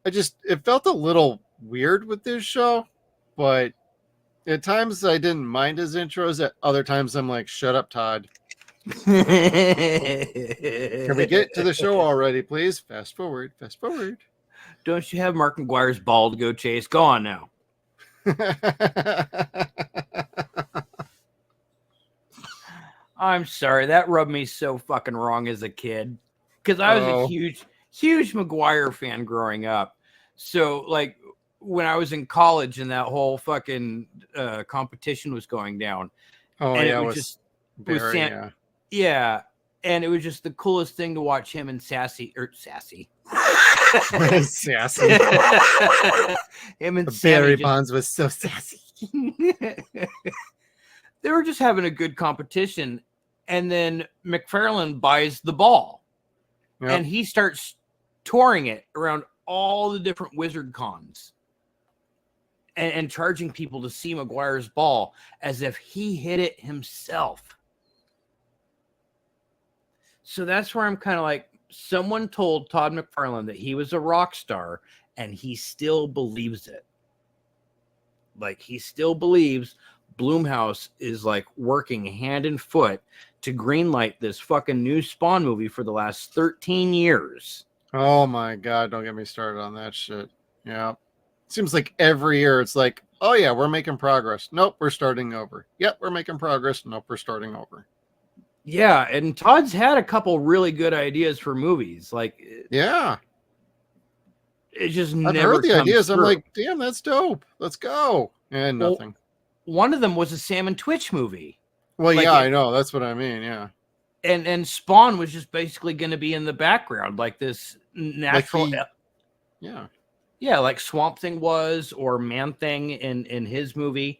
And it felt a little weird with this show, but at times I didn't mind his intros. At other times I'm like, shut up, Todd. Can we get to the show already, please? Fast forward. Don't you have Mark McGuire's ball to go chase? Go on now. I'm sorry. That rubbed me so fucking wrong as a kid. Because I was a huge McGuire fan growing up. So, like, when I was in college and that whole fucking competition was going down. Oh, and yeah. it was just... Yeah. And it was just the coolest thing to watch him and Sassy. Sassy. Him and Barry Bonds was so sassy. They were just having a good competition, and then McFarlane buys the ball, and he starts touring it around all the different wizard cons and charging people to see McGuire's ball as if he hit it himself. So that's where I'm kind of like, someone told Todd McFarlane that he was a rock star, and he still believes it. Like, he still believes Blumhouse is, like, working hand and foot to greenlight this fucking new Spawn movie for the last 13 years. Oh my god, don't get me started on that shit. Yeah. Seems like every year it's like, oh yeah, we're making progress. Nope, we're starting over. Yep, we're making progress. Nope, we're starting over. Yeah, and Todd's had a couple really good ideas for movies. Like, yeah, it just I've never heard the comes ideas. I'm through. like, damn, that's dope. Let's go. And Well, nothing. One of them was a Sam and Twitch movie. Well, like yeah, it- I know. That's what I mean. Yeah. And Spawn was just basically going to be in the background, like this natural, Yeah. yeah, like Swamp Thing was, or Man Thing in his movie.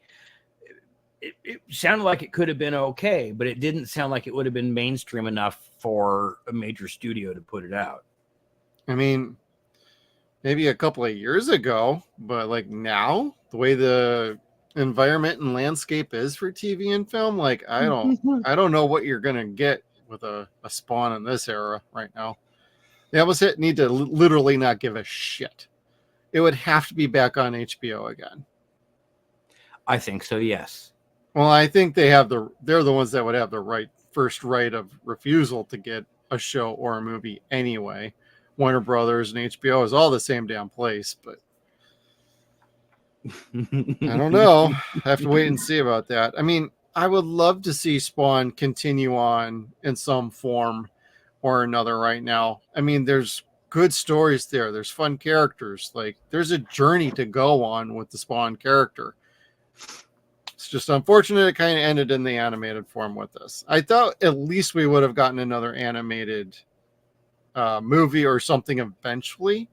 It sounded like it could have been okay, but it didn't sound like it would have been mainstream enough for a major studio to put it out. I mean, maybe a couple of years ago, but like now, the way the environment and landscape is for TV and film, like I don't know what you're gonna get with a Spawn in this era right now. They almost need to literally not give a shit. It would have to be back on HBO again. I think so, yes. Well, I think they're the ones that would have the first right of refusal to get a show or a movie anyway. Warner Brothers and HBO is all the same damn place, but I don't know. I have to wait and see about that. I mean, I would love to see Spawn continue on in some form or another right now. I mean, there's good stories there. There's fun characters. Like, there's a journey to go on with the Spawn character. It's just unfortunate it kind of ended in the animated form with this. I thought at least we would have gotten another animated movie or something eventually.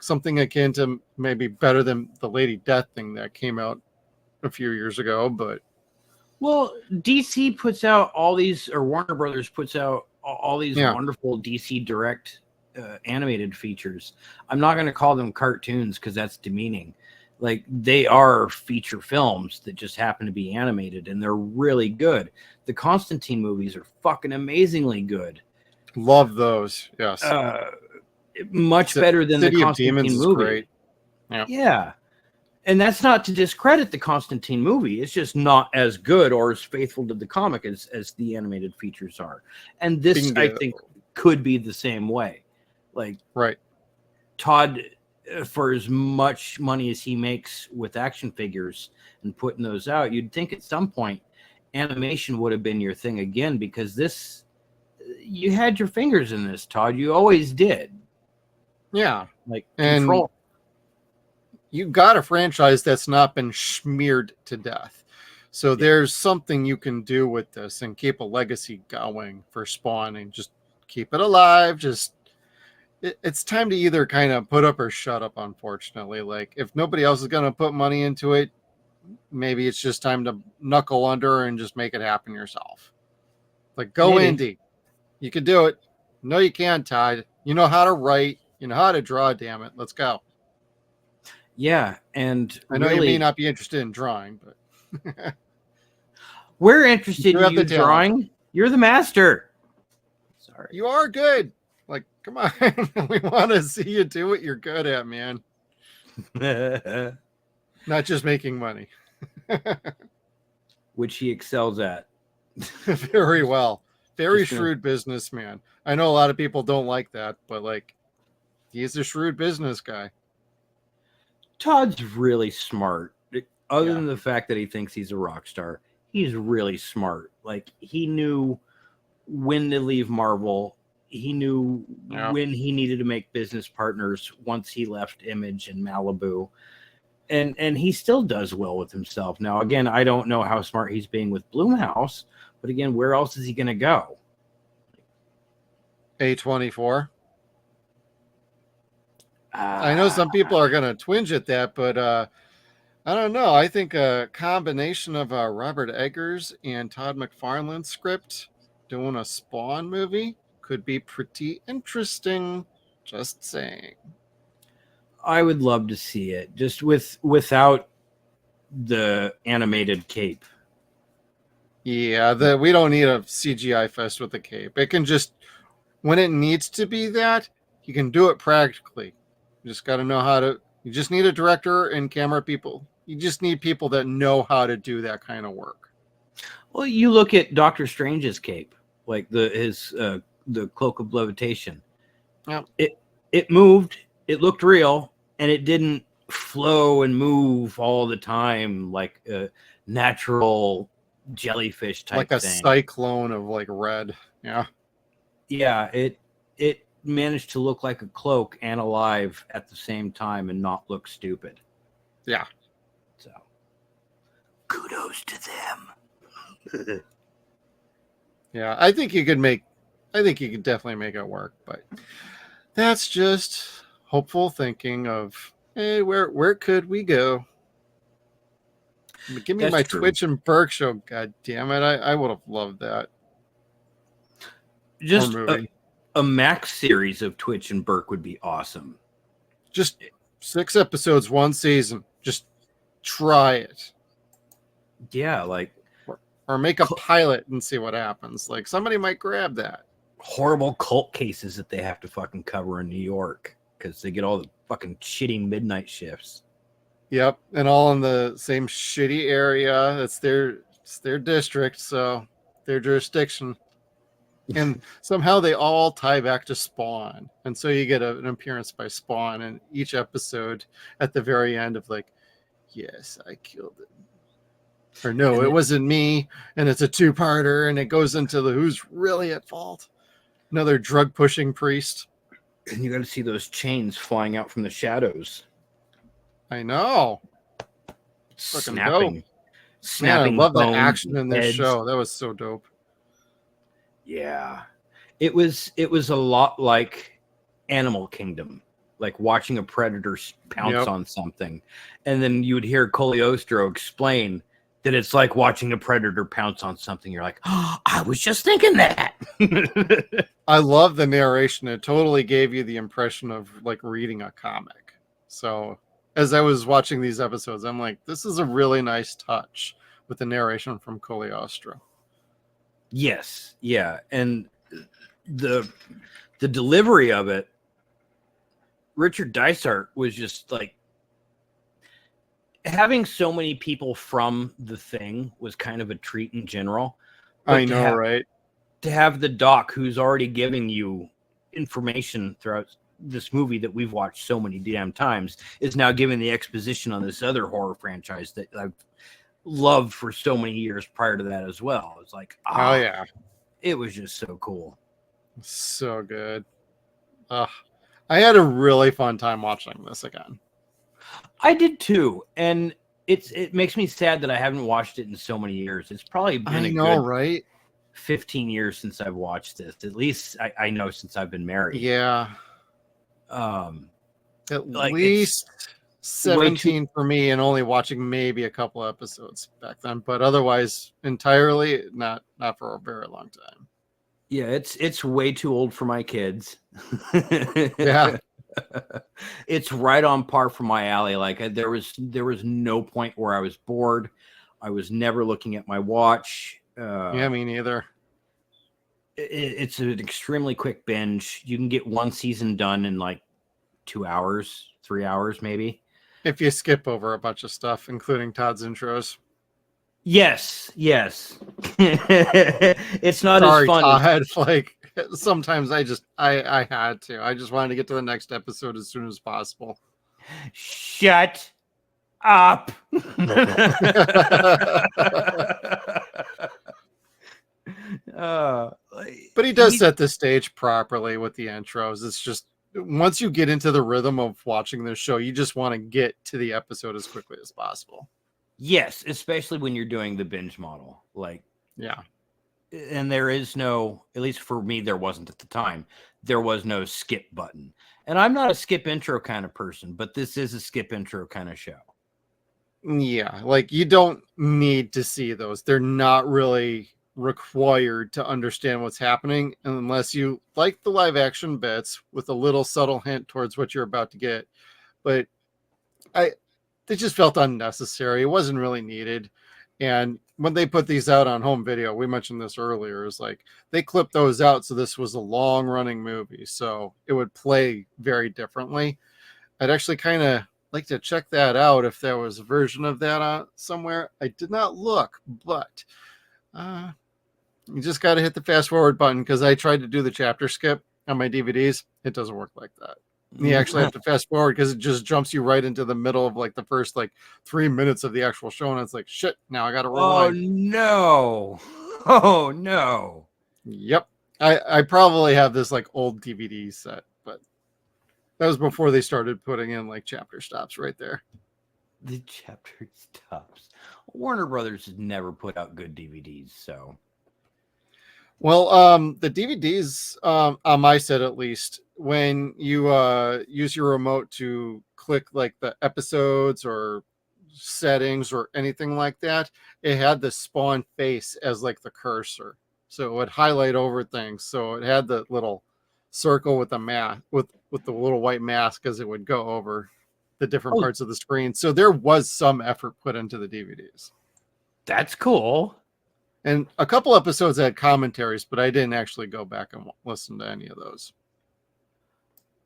Something akin to maybe better than the Lady Death thing that came out a few years ago, but Well, DC puts out all these, or Warner Brothers puts out all these wonderful DC Direct animated features. I'm not going to call them cartoons because that's demeaning. Like, they are feature films that just happen to be animated, and they're really good. The Constantine movies are fucking amazingly good. love those. Yes. Much better than the City of Constantine Demons is movie. great. Yeah. And that's not to discredit the Constantine movie. It's just not as good or as faithful to the comic as the animated features are. And this, Bingo. I think, could be the same way. Like, Right. Todd, for as much money as he makes with action figures and putting those out, you'd think at some point animation would have been your thing again, because this, you had your fingers in this, Todd. You always did. Yeah. Like, And control. you got a franchise that's not been smeared to death. So there's something you can do with this and keep a legacy going for Spawn and just keep it alive. Just it's time to either kind of put up or shut up, unfortunately. Like, if nobody else is going to put money into it, maybe it's just time to knuckle under and just make it happen yourself. Like, go Maybe. indie. You can do it. No, you can, Todd. You know how to write. You know how to draw, damn it. Let's go. Yeah, and I know really, you may not be interested in drawing, but we're interested You in have you the talent. drawing. You're the master. Sorry. you are good. Like, come on. We want to see you do what you're good at, man. Not just making money. Which he excels at. Very well. Very Just gonna- shrewd businessman. I know a lot of people don't like that, but like, he's a shrewd business guy. Todd's really smart. Other Yeah. than the fact that he thinks he's a rock star, he's really smart. Like, he knew when to leave Marvel. He knew Yeah. when he needed to make business partners once he left Image and Malibu. And he still does well with himself. Now, again, I don't know how smart he's being with Blumhouse, but again, where else is he going to go? A24. I know some people are going to twinge at that, but I don't know. I think a combination of Robert Eggers and Todd McFarlane's script doing a Spawn movie could be pretty interesting. Just saying. I would love to see it, just without the animated cape. Yeah, we don't need a CGI fest with the cape. It can just, when it needs to be that, you can do it practically. You just got to know how to, you just need a director and camera people. You just need people that know how to do that kind of work. Well, you look at Doctor Strange's cape, like the cloak of levitation. Yeah. It moved, it looked real, and it didn't flow and move all the time like a natural jellyfish type Like a thing. cyclone of like red. Yeah. Yeah, it managed to look like a cloak and alive at the same time and not look stupid. Yeah. So kudos to them. Yeah, I think you could definitely make it work, but that's just hopeful thinking of, hey, where could we go? Give me That's my true. Twitch and Burke show. God damn it. I would have loved that. Just Or movie. a Max series of Twitch and Burke would be awesome. Just 6 episodes, 1 season. Just try it. Yeah, like Or make a pilot and see what happens. Like, somebody might grab that. horrible cult cases that they have to fucking cover in New York because they get all the fucking shitty midnight shifts. Yep, and all in the same shitty area. It's their district, so their jurisdiction. And somehow they all tie back to Spawn. And so you get an appearance by Spawn in each episode at the very end of like, yes, I killed it. Or no, it wasn't me. And it's a 2-parter, and it goes into the who's really at fault. Another drug-pushing priest. And you got to see those chains flying out from the shadows. I know. Fucking dope. Snapping. Man, I love the bones action in this heads. show. That was so dope. Yeah, it was a lot like Animal Kingdom, like watching a predator pounce on something, and then you would hear Cogliostro explain that it's like watching a predator pounce on something. You're like, oh, I was just thinking that. I love the narration. It totally gave you the impression of like reading a comic. So as I was watching these episodes, I'm like, this is a really nice touch with the narration from Cogliostro. Yes, yeah, and the delivery of it, Richard Dysart was just like, having so many people from The Thing was kind of a treat in general. I know, right? To have the doc who's already giving you information throughout this movie that we've watched so many damn times is now giving the exposition on this other horror franchise that I've loved for so many years prior to that as well. It's like, oh yeah, it was just so cool. So good. I had a really fun time watching this again. I did too, and it makes me sad that I haven't watched it in so many years. It's probably been a good right? 15 years since I've watched this. At least I know since I've been married. Yeah. At like least 17 for me, and only watching maybe a couple episodes back then, but otherwise entirely not for a very long time. Yeah, it's way too old for my kids. Yeah. It's right on par for my alley. Like there was no point where I was bored. I was never looking at my watch. Yeah, me neither. It's an extremely quick binge. You can get 1 season done in like 2 hours, 3 hours, maybe. If you skip over a bunch of stuff, including Todd's intros. Yes. It's not Sorry, as fun. Todd. Like sometimes I had to. I just wanted to get to the next episode as soon as possible. Shut up. But he does set the stage properly with the intros. It's just once you get into the rhythm of watching this show, you just want to get to the episode as quickly as possible. Yes, especially when you're doing the binge model. Like, yeah. And there is no, at least for me, there wasn't at the time, there was no skip button. And I'm not a skip intro kind of person, but this is a skip intro kind of show. Yeah, like you don't need to see those. They're not really required to understand what's happening unless you like the live action bits with a little subtle hint towards what you're about to get. But they just felt unnecessary. It wasn't really needed. And when they put these out on home video, we mentioned this earlier, is like they clipped those out. So this was a long running movie. So it would play very differently. I'd actually kind of like to check that out if there was a version of that somewhere. I did not look, but you just got to hit the fast forward button because I tried to do the chapter skip on my DVDs. It doesn't work like that. You actually have to fast forward because it just jumps you right into the middle of like the first like 3 minutes of the actual show. And it's like, shit, now I got to rewind. Oh, no. Yep. I probably have this like old DVD set, but that was before they started putting in like chapter stops right there. The chapter stops. Warner Brothers has never put out good DVDs, so. Well, the DVDs on my set at least, when you use your remote to click like the episodes or settings or anything like that, it had the Spawn face as like the cursor, so it would highlight over things. So it had the little circle with the mask with the little white mask as it would go over the different parts of the screen. So there was some effort put into the DVDs. That's cool. And a couple episodes had commentaries, but I didn't actually go back and listen to any of those.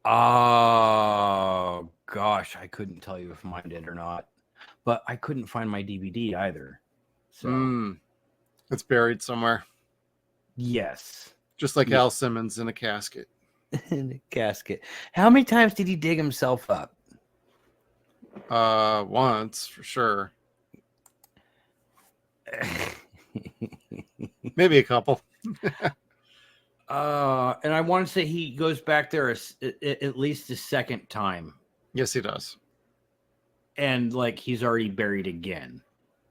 Oh, gosh. I couldn't tell you if mine did or not. But I couldn't find my DVD either. So It's buried somewhere. Yes. Just like Al Simmons in a casket. In a casket. How many times did he dig himself up? Once, for sure. Maybe a couple. And I want to say he goes back there at least a second time. Yes, he does. And like he's already buried again.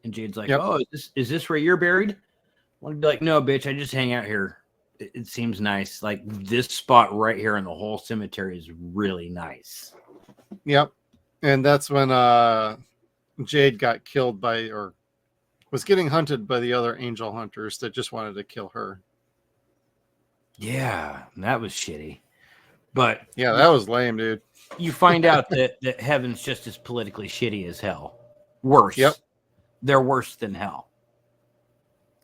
And Jade's like, Yep. "Oh, is this where you're buried?" I want to be like, "No, bitch, I just hang out here. It seems nice. Like this spot right here in the whole cemetery is really nice." Yep. And that's when Jade got killed by, or was getting hunted by the other angel hunters that just wanted to kill her. Yeah, that was shitty. But yeah, that was lame, dude. You find out that heaven's just as politically shitty as hell. Worse. Yep. They're worse than hell.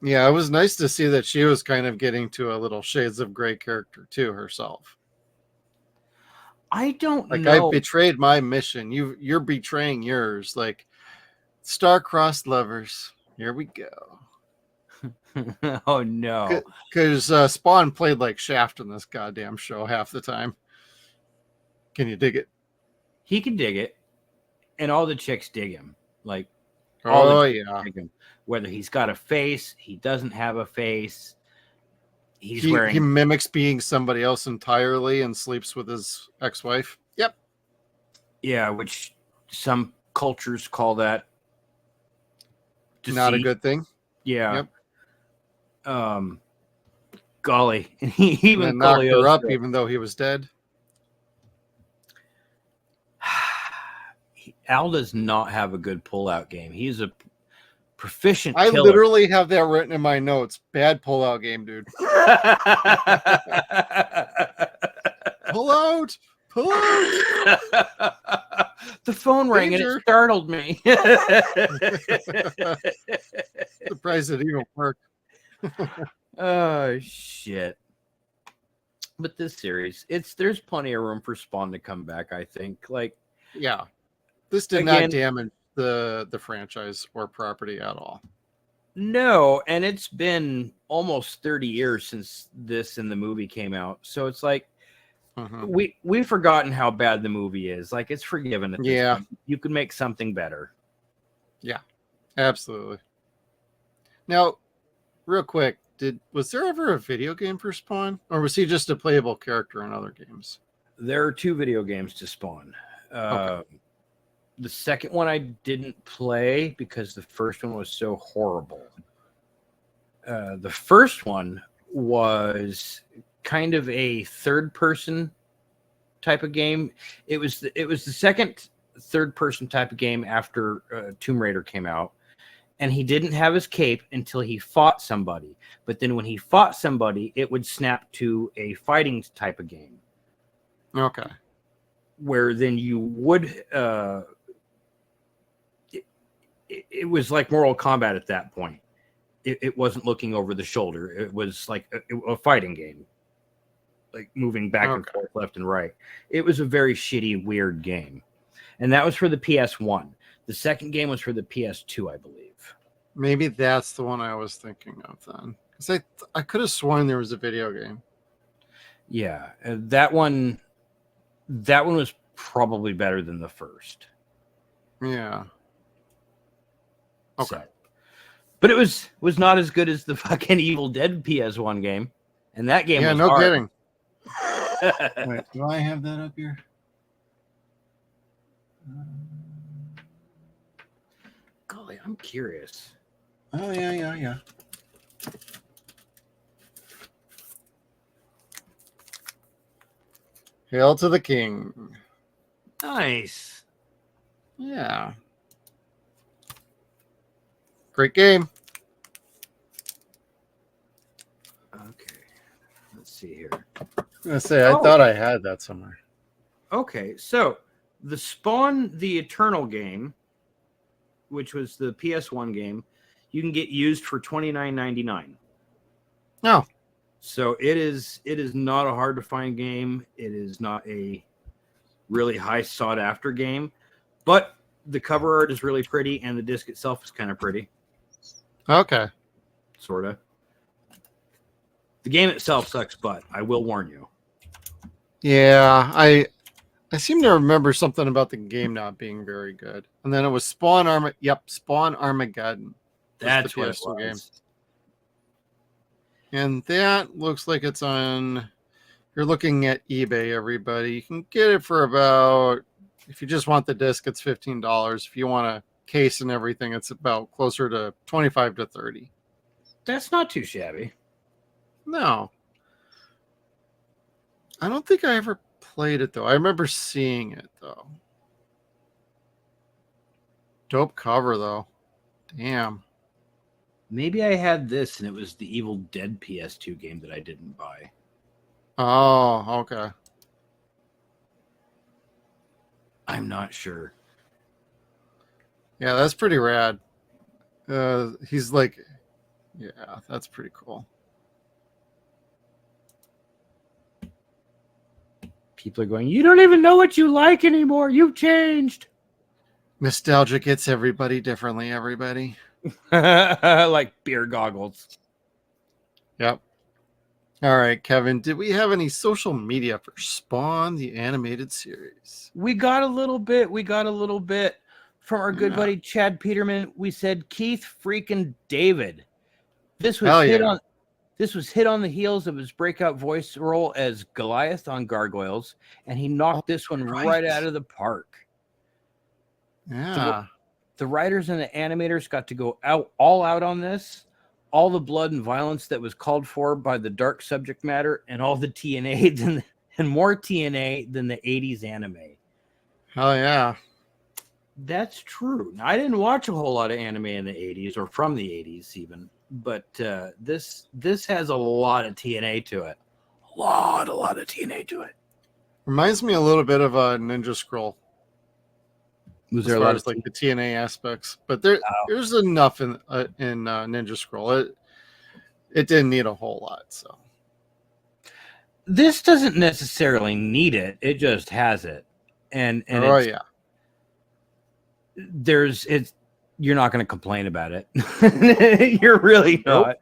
Yeah, it was nice to see that she was kind of getting to a little Shades of Grey character too herself. I don't like, know. I betrayed my mission. You're betraying yours. Like, star-crossed lovers. Here we go. Oh no. Because Spawn played like Shaft in this goddamn show half the time. Can you dig it? He can dig it, and all the chicks dig him. Like, yeah. dig him. Whether he's got a face, he doesn't have a face. He mimics being somebody else entirely and sleeps with his ex-wife. Yep. Yeah, which some cultures call that deceit. Not a good thing. Yeah. Yep. Golly, he even knocked her up, even though he was dead. Al does not have a good pull-out game. He's a proficient I killer. literally have that written in my notes. Bad pull-out game, dude. Pull out! Pull out! The phone rang and it startled me. Surprised it even worked. Oh shit. But this series, there's plenty of room for Spawn to come back, I think. Like, yeah. This did not damage the franchise or property at all. No, and it's been almost 30 years since this and the movie came out. So it's like we've forgotten how bad the movie is. Like, it's forgiven at this point. You could make something better. Yeah. Absolutely. Now, real quick, was there ever a video game for Spawn? Or was he just a playable character in other games? There are 2 video games to Spawn. Okay. The second one I didn't play because the first one was so horrible. The first one was kind of a third-person type of game. It was the second third-person type of game after Tomb Raider came out, and he didn't have his cape until he fought somebody. But then when he fought somebody, it would snap to a fighting type of game. Okay. Where then you would it was like Mortal Kombat at that point. It wasn't looking over the shoulder. It was like a fighting game, like moving back and forth, left and right. It was a very shitty, weird game, and that was for the PS1. The second game was for the PS2, I believe. Maybe that's the one I was thinking of then, because I could have sworn there was a video game. Yeah, that one was probably better than the first. Yeah. Okay. So, but it was not as good as the fucking Evil Dead PS1 game. And that game Yeah, was no hard. kidding. Wait, do I have that up here? Golly, I'm curious. Oh, yeah. Hail to the king. Nice. Yeah. Great game. Okay. Let's see here. I'm gonna say, I thought I had that somewhere. Okay, so the Spawn the Eternal game, which was the PS1 game, you can get used for $29.99. Oh. So it is not a hard to find game. It is not a really high sought after game, but the cover art is really pretty and the disc itself is kind of pretty. Okay. Sort of. The game itself sucks butt. I will warn you. Yeah, I seem to remember something about the game not being very good. And then it was Spawn Armageddon. That's the what it PS2 was. And that looks like it's on, you're looking at eBay, everybody. You can get it for about, if you just want the disc, it's $15. If you want a case and everything, it's about closer to 25 to 30. That's not too shabby. No. I don't think I ever played it, though. I remember seeing it, though. Dope cover, though. Damn. Maybe I had this and it was the Evil Dead PS2 game that I didn't buy. Oh, okay. I'm not sure. Yeah, that's pretty rad. He's like, yeah, that's pretty cool. People are going, you don't even know what you like anymore. You've changed. Nostalgia gets everybody differently, everybody. Like beer goggles. Yep. All right, Kevin, did we have any social media for Spawn, the animated series? We got a little bit from our good buddy Chad Peterman. We said Keith freaking David. This was hit on the heels of his breakout voice role as Goliath on Gargoyles, and he knocked this one right out of the park. Yeah. The writers and the animators got to go all out on this. All the blood and violence that was called for by the dark subject matter, and all the TNA and more TNA than the 80s anime. Oh, yeah. That's true. Now, I didn't watch a whole lot of anime in the 80s or from the 80s even, but this has a lot of TNA to it. A lot of TNA to it. Reminds me a little bit of a Ninja Scroll. Was As there a far lot as of like the TNA aspects, but there's enough in Ninja Scroll. It didn't need a whole lot, so This doesn't necessarily need it. It just has it, and yeah. You're not going to complain about it. You're really not.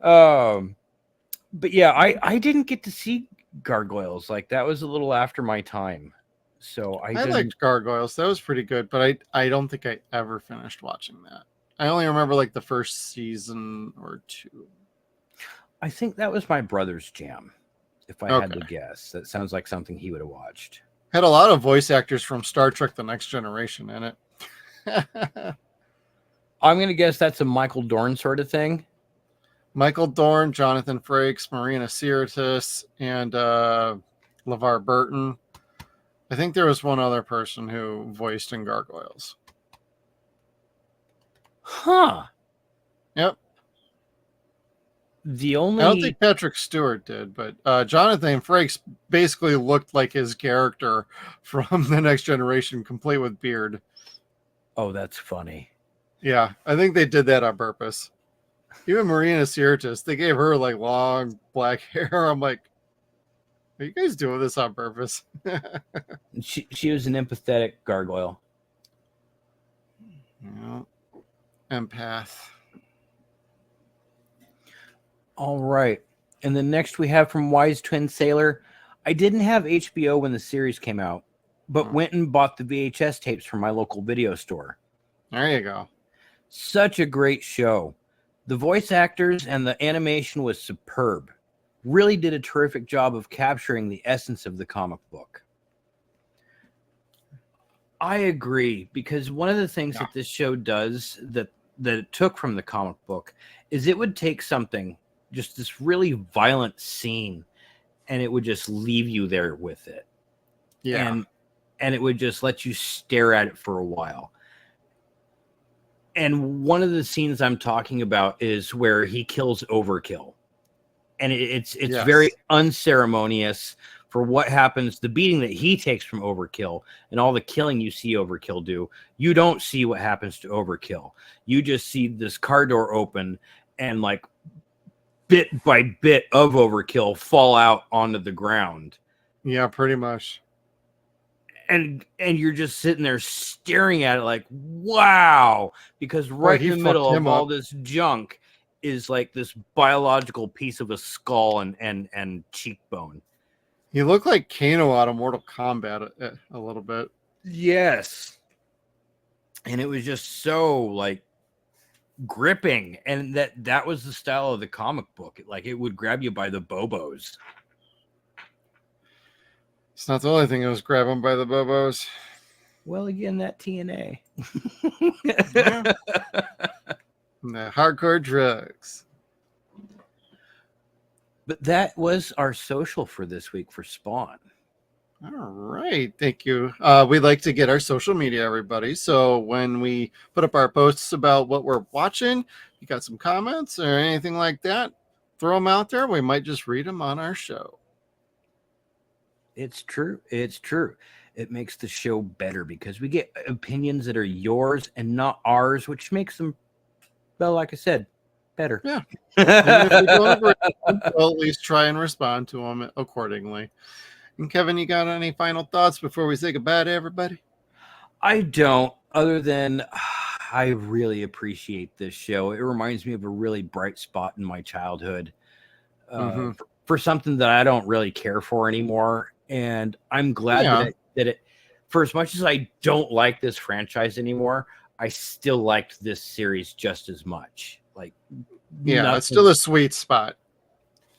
But yeah, I didn't get to see Gargoyles. Like, that was a little after my time. So I liked Gargoyles. That was pretty good, but I don't think I ever finished watching that. I only remember like the first season or two. I think that was my brother's jam. If I had to guess, that sounds like something he would have watched. Had a lot of voice actors from Star Trek: The Next Generation in it. I'm going to guess that's a Michael Dorn sort of thing. Michael Dorn, Jonathan Frakes, Marina Sirtis, and LeVar Burton. I think there was one other person who voiced in Gargoyles. Huh. Yep. I don't think Patrick Stewart did, but Jonathan Frakes basically looked like his character from The Next Generation, complete with beard. Oh, that's funny. Yeah, I think they did that on purpose. Even Marina Sirtis, they gave her like long black hair. I'm like, are you guys doing this on purpose? She was an empathetic gargoyle. Yeah. Empath. All right. And the next we have from Wise Twin Sailor. I didn't have HBO when the series came out, but went and bought the VHS tapes from my local video store. There you go. Such a great show. The voice actors and the animation was superb. Really did a terrific job of capturing the essence of the comic book. I agree, because one of the things that this show does that it took from the comic book is it would take something, just this really violent scene, and it would just leave you there with it. Yeah. And it would just let you stare at it for a while. And one of the scenes I'm talking about is where he kills Overkill. And it's very unceremonious for what happens, the beating that he takes from Overkill and all the killing you see Overkill do. You don't see what happens to Overkill. You just see this car door open and like bit by bit of Overkill fall out onto the ground. Yeah, pretty much. And you're just sitting there staring at it like, wow, because right in the middle of all this junk is like this biological piece of a skull and cheekbone. He looked like Kano out of Mortal Kombat a little bit. Yes. And it was just so like gripping, and that was the style of the comic book. It would grab you by the bobos. It's not the only thing that was grabbing by the bobos. Well, again, that TNA. Yeah. And the hardcore drugs. But that was our social for this week for Spawn. All right. Thank you. We like to get our social media, everybody. So when we put up our posts about what we're watching, you got some comments or anything like that, throw them out there. We might just read them on our show. It's true. It's true. It makes the show better because we get opinions that are yours and not ours, which makes them, well, like I said, better. Yeah. And if we don't agree, we'll at least try and respond to them accordingly. And Kevin, you got any final thoughts before we say goodbye to everybody? I don't, other than I really appreciate this show. It reminds me of a really bright spot in my childhood for something that I don't really care for anymore. And I'm glad that it, for as much as I don't like this franchise anymore, I still liked this series just as much. Like, it's still a sweet spot.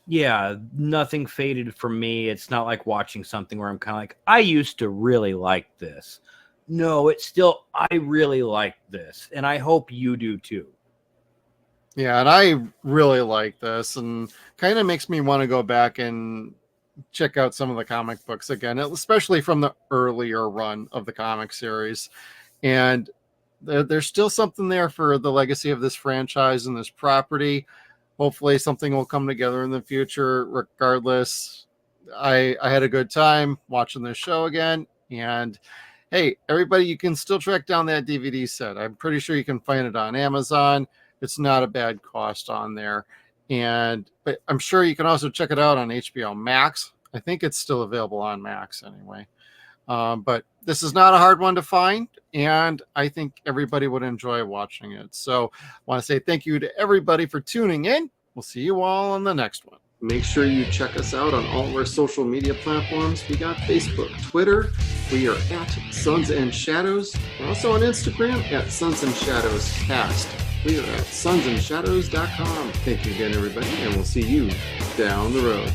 Yeah, nothing faded from me. It's not like watching something where I'm kind of like, I used to really like this. No, it's still, I really like this. And I hope you do too. Yeah, and I really like this, and kind of makes me want to go back and check out some of the comic books again, especially from the earlier run of the comic series. And there's still something there for the legacy of this franchise and this property. Hopefully something will come together in the future. Regardless, I had a good time watching this show again. And hey, everybody, you can still track down that DVD set. I'm pretty sure you can find it on Amazon. It's not a bad cost on there. But I'm sure you can also check it out on HBO Max. I think it's still available on Max anyway. But this is not a hard one to find, and I think everybody would enjoy watching it. So I want to say thank you to everybody for tuning in. We'll see you all on the next one. Make sure you check us out on all of our social media platforms. We got Facebook, Twitter. We are at Suns and Shadows. We're also on Instagram at Suns and Shadows Cast. We are at SunsAndShadows.com. Thank you again, everybody, and we'll see you down the road.